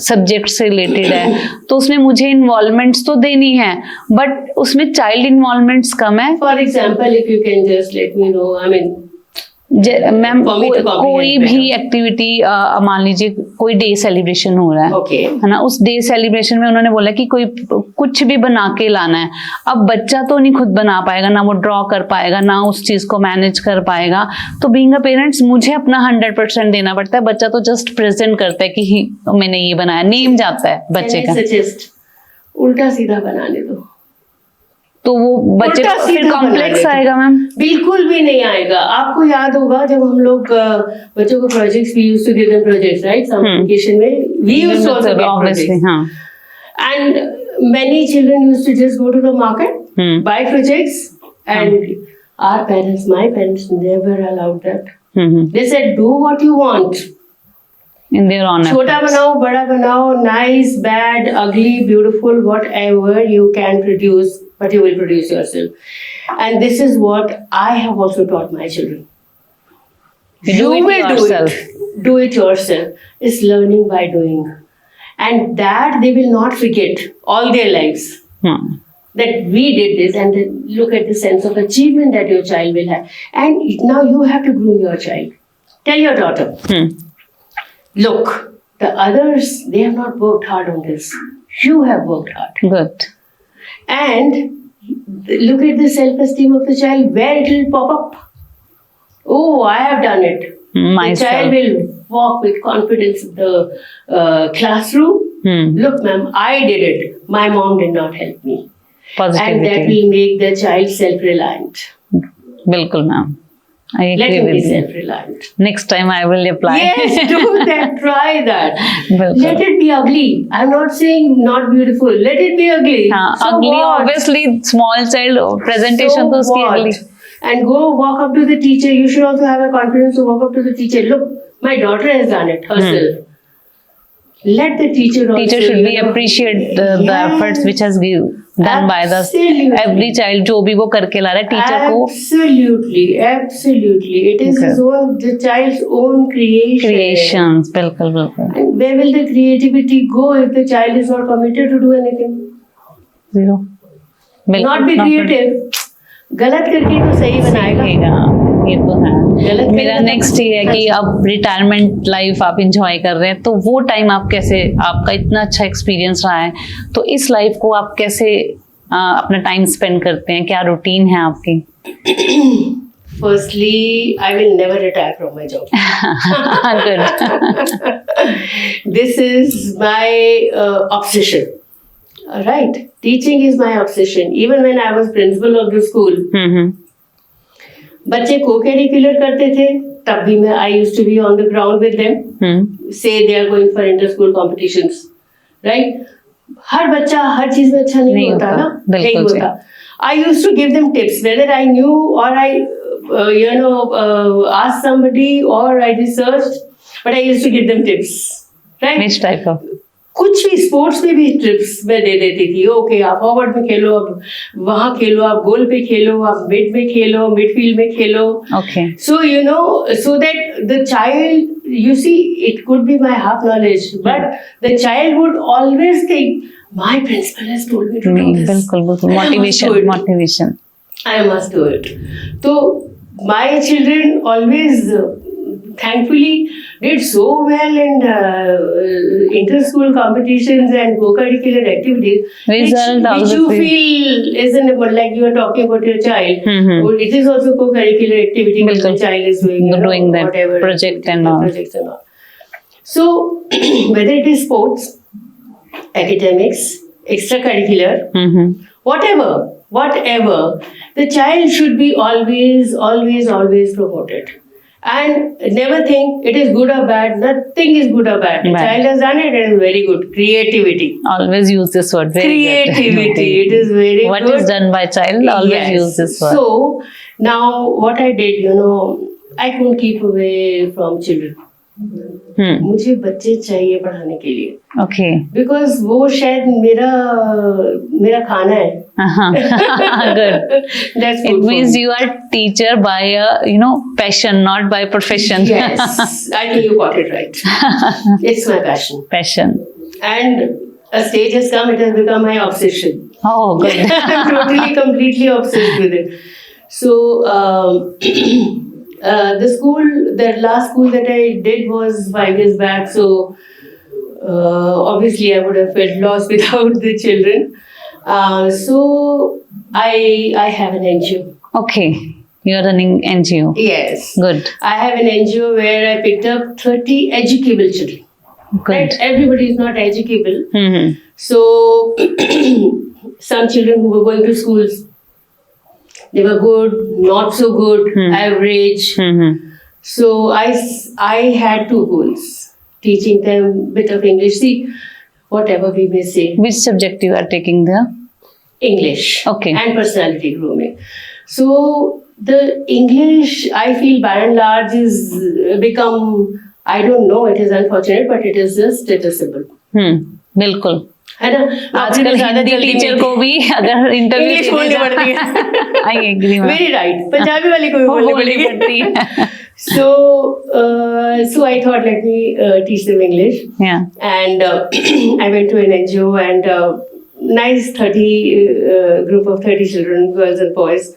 सब्जेक्ट से रिलेटेड है तो उसमें मुझे इन्वॉल्वमेंट्स तो देनी है बट उसमें चाइल्ड इन्वॉल्वमेंट्स कम है.
For example if you can just let me know. I mean
ma'am
For me to comprehend
कोई भी एक्टिविटी मान लीजिए कोई डे सेलिब्रेशन हो रहा है
ओके.
है ना. उस डे सेलिब्रेशन में उन्होंने बोला कि कोई कुछ भी बना के लाना है. अब बच्चा तो नहीं खुद बना पाएगा ना वो ड्रॉ कर पाएगा ना उस चीज को मैनेज कर पाएगा. तो बीइंग अ पेरेंट्स मुझे अपना 100% देना पड़ता है. बच्चा तो जस्ट प्रेजेंट करता है कि मैंने ये बनाया नेम जाता है बच्चे का.
सजेस्ट उल्टा सीधा बनाने दो.
तो वो बच्चे
उल्टा
को फिर
सीधा
कॉम्प्लेक्स
बनाने
आएगा मैम.
बिल्कुल भी नहीं आएगा. आपको याद होगा जब हम लोग बच्चों को projects, we used to give them projects right summer vacation में. We used to also get
obviously
projects.
हाँ.
And many children used to just go to the market, buy projects, and our parents, my parents, never allowed that. They said, do what you want.
In their own
छोटा
efforts.
बनाओ, बड़ा बनाओ, nice, bad, ugly, beautiful, whatever you can produce, but you will produce yourself. And this is what I have also taught my children.
Do it yourself.
Do it yourself. It's learning by doing. And that they will not forget all their lives. That we did this, and then look at the sense of achievement that your child will have. And now you have to groom your child. Tell your daughter, look, the others, they have not worked hard on this. You have worked hard.
Good.
And look at the self-esteem of the child, where it will pop up. Oh, I have done it.
Myself.
The child will walk with confidence in the classroom. Look, ma'am, I did it. My mom did not help me. And that
Positivity.
will make the child self-reliant.
बिल्कुल ma'am. I
Let
agree
him be
with you.
self-reliant.
Next time I will apply.
Yes, do that. Try that.
बिल्कुल.
Let it be ugly. I'm not saying not beautiful. Let it be ugly.
हाँ,
So
ugly
what?
obviously small child presentation
So
तो उसकी
what?
ugly.
and go walk up to the teacher. You should also have a confidence to walk up to the teacher. Look, my daughter has done it herself. Let the teacher also,
Teacher should be appreciate the efforts which has done by the every child. जो भी वो करके ला रहा है teacher को.
Absolutely. It is the child's own
creations. बिल्कुल.
And where will the creativity go if the child is not committed to do anything?
Zero.
Not be creative. गलत करके तो सही बनाएगा.
ये तो है. मेरा नेक्स्ट ये है कि अब रिटायरमेंट लाइफ आप इंजॉय कर रहे हैं, तो वो टाइम आप कैसे, आपका इतना अच्छा एक्सपीरियंस रहा है, तो इस लाइफ को आप कैसे अपना टाइम स्पेंड करते हैं, क्या रूटीन है आपकी?
Firstly, I will never retire from my job.
Good.
This is my obsession. Right? Teaching is my obsession. Even when I was principal of the school, बच्चे co-curricular करते थे, तब भी मैं I used to be on the ground with them. Say they are going for inter-school competitions, right? हर बच्चा हर चीज में अच्छा नहीं होता ना, नहीं होता. I used to give them tips, whether I knew or I, asked somebody or I researched, but I used to give them tips, right?
Which type of?
कुछ भी स्पोर्ट्स में भी टिप्स मैं दे देती थी. ओके, आप फॉरवर्ड में खेलो, आप वहाँ खेलो, आप गोल पे खेलो, आप मिड में खेलो, मिडफील्ड में खेलो.
Okay.
So so that the child, you see, it could be my half knowledge, but the child would always think, my principal has told me to do this.
बिल्कुल. Motivation.
I must do it. So my children always, thankfully, did so well in inter-school competitions and co-curricular activities, which you feel isn't, like you are talking about your child. It is also co-curricular activity when the child is doing
that
whatever
projects and all.
So whether it is sports, academics, extracurricular, whatever, the child should be always promoted. And never think it is good or bad. Nothing is good or bad. The child has done it and very good. Creativity.
Always use this word.
Creativity. It is very
what
good.
What is done by child, always use this word.
So, now what I did, I couldn't keep away from children. मुझे बच्चे चाहिए पढ़ाने के लिए.
Okay.
Because वो शायद मेरा खाना है.
Good.
That's
it means you are teacher by passion, not by profession.
Yes, I think you got it right. It's my passion.
And
a stage has come, it has become my obsession.
Oh, good.
I'm totally, completely obsessed with it. So, the last school that I did was 5 years back. So, obviously I would have felt lost without the children. So, I have an NGO.
Okay. You are running NGO.
Yes.
Good.
I have an NGO where I picked up 30 educable children.
Good.
Right? Everybody is not educable. So, some children who were going to schools, they were good, not so good, average. So, I had 2 goals. Teaching them a bit of English. See, whatever we may say.
Which subject you are taking there?
English.
Okay.
And personality grooming. So, the English, I feel by and large is become, I don't know, it is unfortunate, but it is just statusable.
बिल्कुल.
है ना?
आजकल Hindi teacher को भी अगर interview
English बोलनी पड़ती है.
I agree.
Very right. Punjabi वाली को भी बोलनी पड़ती. So I thought, let me teach them English.
Yeah.
And I went to an NGO and nice 30 group of 30 children, girls and boys.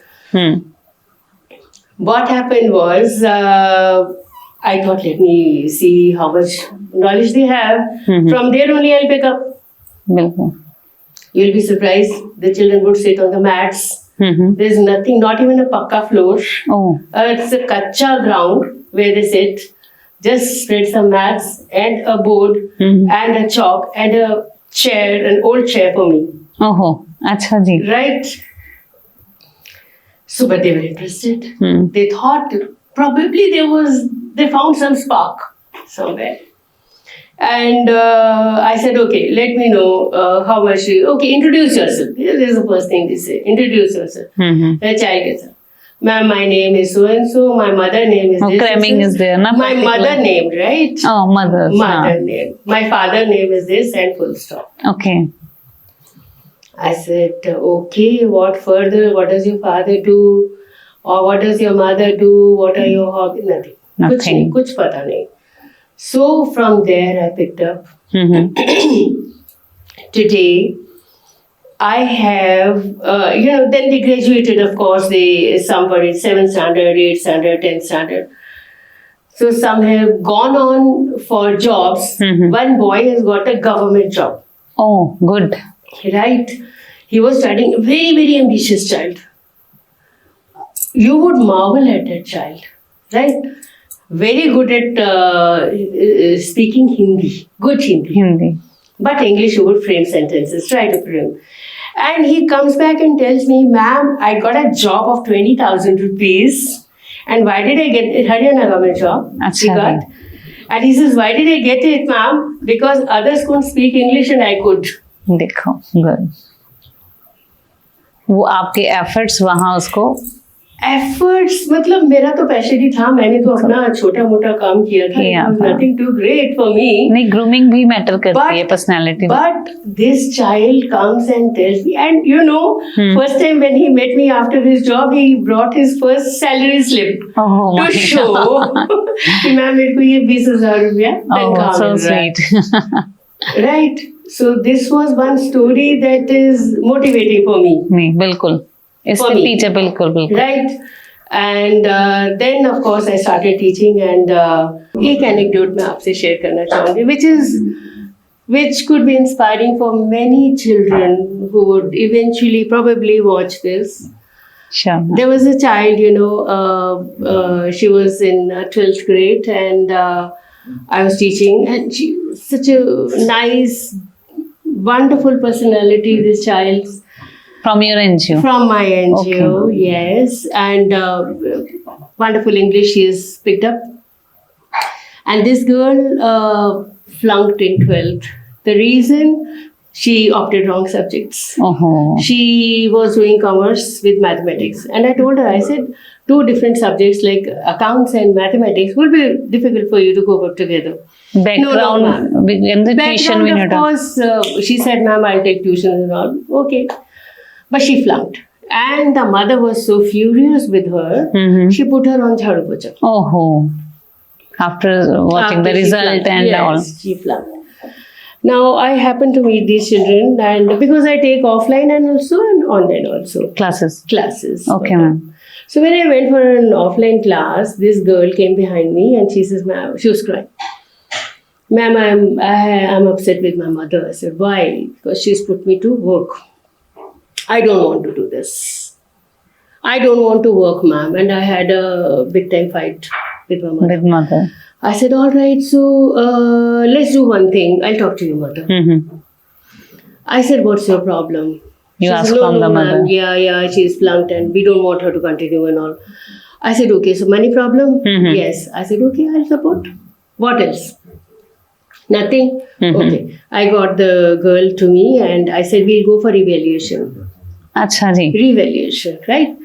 What happened was, I thought, let me see how much knowledge they have. From there only I'll pick up. You'll be surprised. The children would sit on the mats. There's nothing, not even a pakka floor. It's a kacha ground where they sit. Just spread some mats and a board and a chalk and a chair, an old chair for me.
Oh, acha ji.
Right. So, but they were interested. They thought probably they found some spark somewhere. And I said, okay, let me know how much okay, introduce yourself. This is the first thing they say. Introduce yourself. The child gets up. Ma'am, my name is so and so. My mother name is this.
cramming
this,
is there, na?
My
particular.
mother name, right?
Oh, mother.
Mother name. My father name is this, and full stop.
Okay.
I said, okay, what further? What does your father do? Or what does your mother do? What are your hobbies? Nothing.
Nothing.
Kuch pata nahi. So from there I picked up.
Mm-hmm.
Today, I have, then they graduated, of course, some were in 7th standard, 8th standard, 10th standard. So some have gone on for jobs.
Mhm.
One boy has got a government job,
Oh, good.
right? He was studying, a very, very ambitious child. You would marvel at that child, right? Very good at speaking Hindi, good Hindi.
Hindi.
But English, you would frame sentences, try to frame. And he comes back and tells me, ma'am, I got a job of 20,000 rupees. And why did I get it? Haryana government job. He
Acha
got. And he says, why did I get it, ma'am? Because others couldn't speak English and I could.
देखो good. वो आपके efforts वहाँ उसको
Efforts, मतलब मेरा तो passion ही था. मैंने तो अपना छोटा मोटा काम किया था.
किया
It was
था.
nothing too great for me.
नहीं, ग्रूमिंग भी मैटर करती है personality.
But this child comes and tells me, and
Hmm.
first time when he met me after his job, he brought his first salary slip
Oh my
to show कि ma'am मेरे को ये 20,000 रुपया तनख्वाह
Oh, so
मिल रहा है.
sweet.
Right. So this was one story that is motivating for me.
नहीं, बिल्कुल. इसके
For me.
पीछे बिल्कुल बिल्कुल.
Right. And then of course I started teaching, and एक anecdote मैं आपसे share करना चाहूँगी, which could be inspiring for many children who would eventually probably watch this.
Sure.
There was a child, she was in 12th grade, and I was teaching, and she was such a nice, wonderful personality, this child.
From your NGO.
From my NGO, yes. And wonderful English she has picked up. And this girl flunked in 12th. The reason, she opted wrong subjects.
Oh.
She was doing commerce with mathematics. And I told her, I said, two different subjects like accounts and mathematics will be difficult for you to cope up together.
Background,
ma'am.
and the tuition we
Background,
need.
of course, she said, ma'am, I'll take tuition and all. Okay. But she flunked. And the mother was so furious with her,
Mhm.
she put her on Jhadu Pocha.
Oh. After watching the
After she
result
flunked.
and
Yes,
all.
she flunked. Now, I happen to meet these children, and because I take offline and also and online also
Classes.
classes.
Okay, ma'am.
So when I went for an offline class, this girl came behind me and she says, ma'am, she was crying. Ma'am, I'm upset with my mother. I said, why? Because she's put me to work. I don't want to do this. I don't want to work, ma'am. And I had a big time fight with my mother.
With mother.
I said, all right, so let's do one thing. I'll talk to your mother.
Mm-hmm.
I said, what's your problem?
You
She
asked
said,
from the mother.
ma'am. Yeah, she's flunked and we don't want her to continue and all. I said, okay, so money problem?
Mhm.
Yes. I said, okay, I'll support. What else? Nothing?
Mhm.
Okay. I got the girl to me and I said, we'll go for evaluation.
अच्छा जी.
Revaluation, right?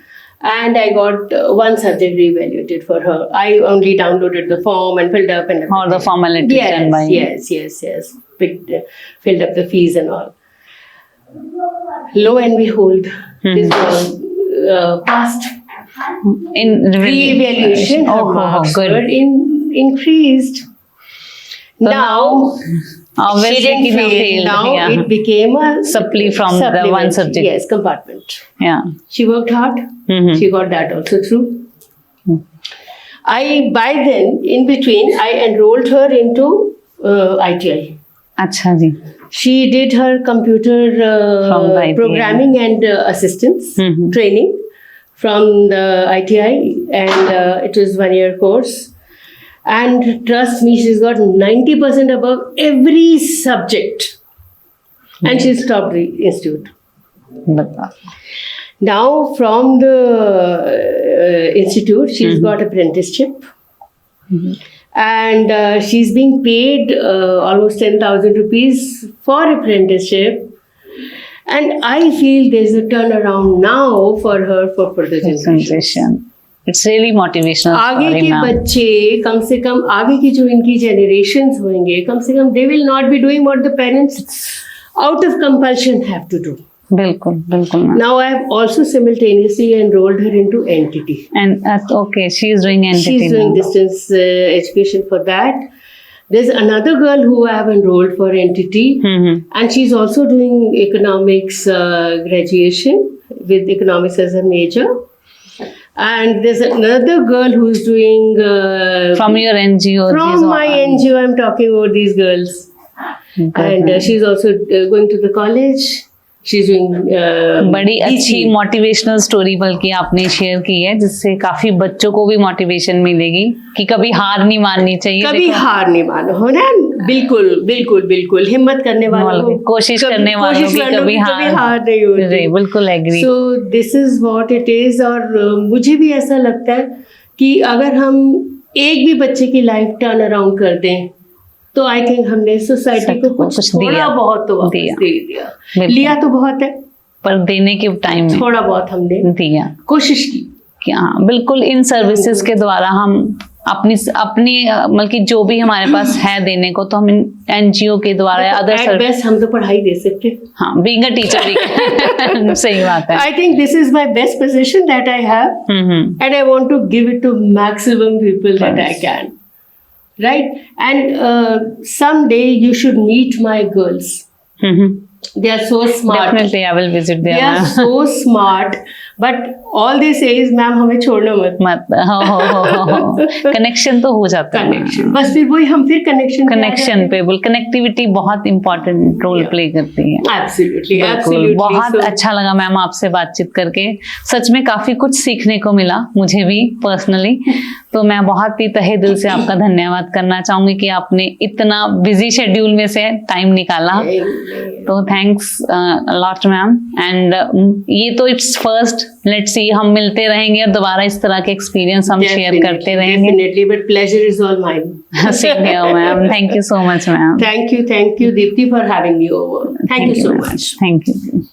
And I got one subject reevaluated for her. I only downloaded the form and filled up and
All the formalities done by you.
yes. Filled up the fees and all. Lo and behold, this girl passed
In
re-evaluation. Her
Oh,
marks
good.
were increased.
So
now
obviously
she didn't
कि ना
fail.
failed,
Now
yeah.
it became a
Supply from the one
supplement.
subject.
Yes, compartment.
Yeah.
She worked hard.
Mhm.
She got that also through. By then, in between, I enrolled her into ITI.
अच्छा जी.
She did her computer
From the ITI.
programming and assistance
Mhm.
training from the ITI, and it was 1-year course. And trust me, she's got 90% above every subject. And she stopped the institute.
बताओ.
Now, from the institute, she's got apprenticeship. And she's being paid almost 10,000 rupees for apprenticeship. And I feel there's a turnaround now for her for further generations.
Concentration. It's really motivational
आगे
story,
के
ma'am.
बच्चे कम से कम आगे की जो इनकी generations होंगे कम से कम they will not be doing what the parents out of compulsion have to do.
बिल्कुल बिल्कुल ma'am.
Now I have also simultaneously enrolled her into entity.
And okay, she is doing entity
She's doing
now.
distance education for that. There's another girl who I have enrolled for entity, and she's also doing economics graduation with economics as a major. And there's another girl who's doing
From your NGO.
from
these
my
all-
NGO. I'm talking about these girls,
Good,
and
ma'am.
she's also going to the college. She's doing
बड़ी
DC.
अच्छी motivational story बल्कि आपने share की है जिससे काफी बच्चों को भी मोटिवेशन मिलेगी कि कभी हार नहीं माननी चाहिए.
कभी
देखो,
हार नहीं मानो हो ना. बिल्कुल बिल्कुल बिल्कुल हिम्मत करने वालों को
कोशिश करने वालों की कभी हार
नहीं होती.
जी, बिल्कुल agree.
So this is what it is. और मुझे भी ऐसा लगता है कि अगर हम एक भी बच्चे की लाइफ टर्न अराउंड कर दें तो आई थिंक हमने सोसाइटी को कुछ थोड़ा
दिया.
बहुत तो वापस
दिया.
दे दिया.
बिल्कुल.
लिया तो बहुत है,
पर देने के टाइम में
थोड़ा बहुत हमने
दिया
कोशिश की.
कि हाँ बिल्कुल इन सर्विसेज के द्वारा हम अपनी अपनी मतलब कि जो भी हमारे पास है देने को तो हम एनजीओ के द्वारा या अदर
एट
सर्विस.
बेस्ट हम तो पढ़ाई दे सकते हैं.
हाँ बीइंग अ टीचर भी सही बात है.
I think this is my best position that I have, and I want to give it to maximum people that I
Yes.
can. Right? And someday you should meet my girls. They are so smart.
Definitely I will visit
They
there.
are so smart. But all they say is, ma'am हमें छोड़ना मत.
मत हो connection तो हो जाता है.
Connection बस फिर वही हम फिर
कनेक्शन पे बोल कनेक्टिविटी बहुत इंपॉर्टेंट रोल
Yeah.
प्ले करती है.
एब्सोल्युटली
बिल्कुल.
एब्सोल्युटली.
बहुत अच्छा लगा मैम आपसे बातचीत करके. सच में काफी कुछ सीखने को मिला मुझे भी पर्सनली. तो मैं बहुत ही तहे दिल से आपका धन्यवाद करना चाहूंगी कि आपने इतना बिजी शेड्यूल में से टाइम निकाला. तो थैंक्स लॉट मैम. एंड ये तो इट्स फर्स्ट. लेट्स सी हम मिलते रहेंगे और दोबारा इस तरह के एक्सपीरियंस हम शेयर करते रहेंगे.
Definitely, but pleasure is all mine.
Same here, ma'am. Thank you so much, ma'am.
Thank you, Deepti, for having me over. Thank you so much.
Thank you.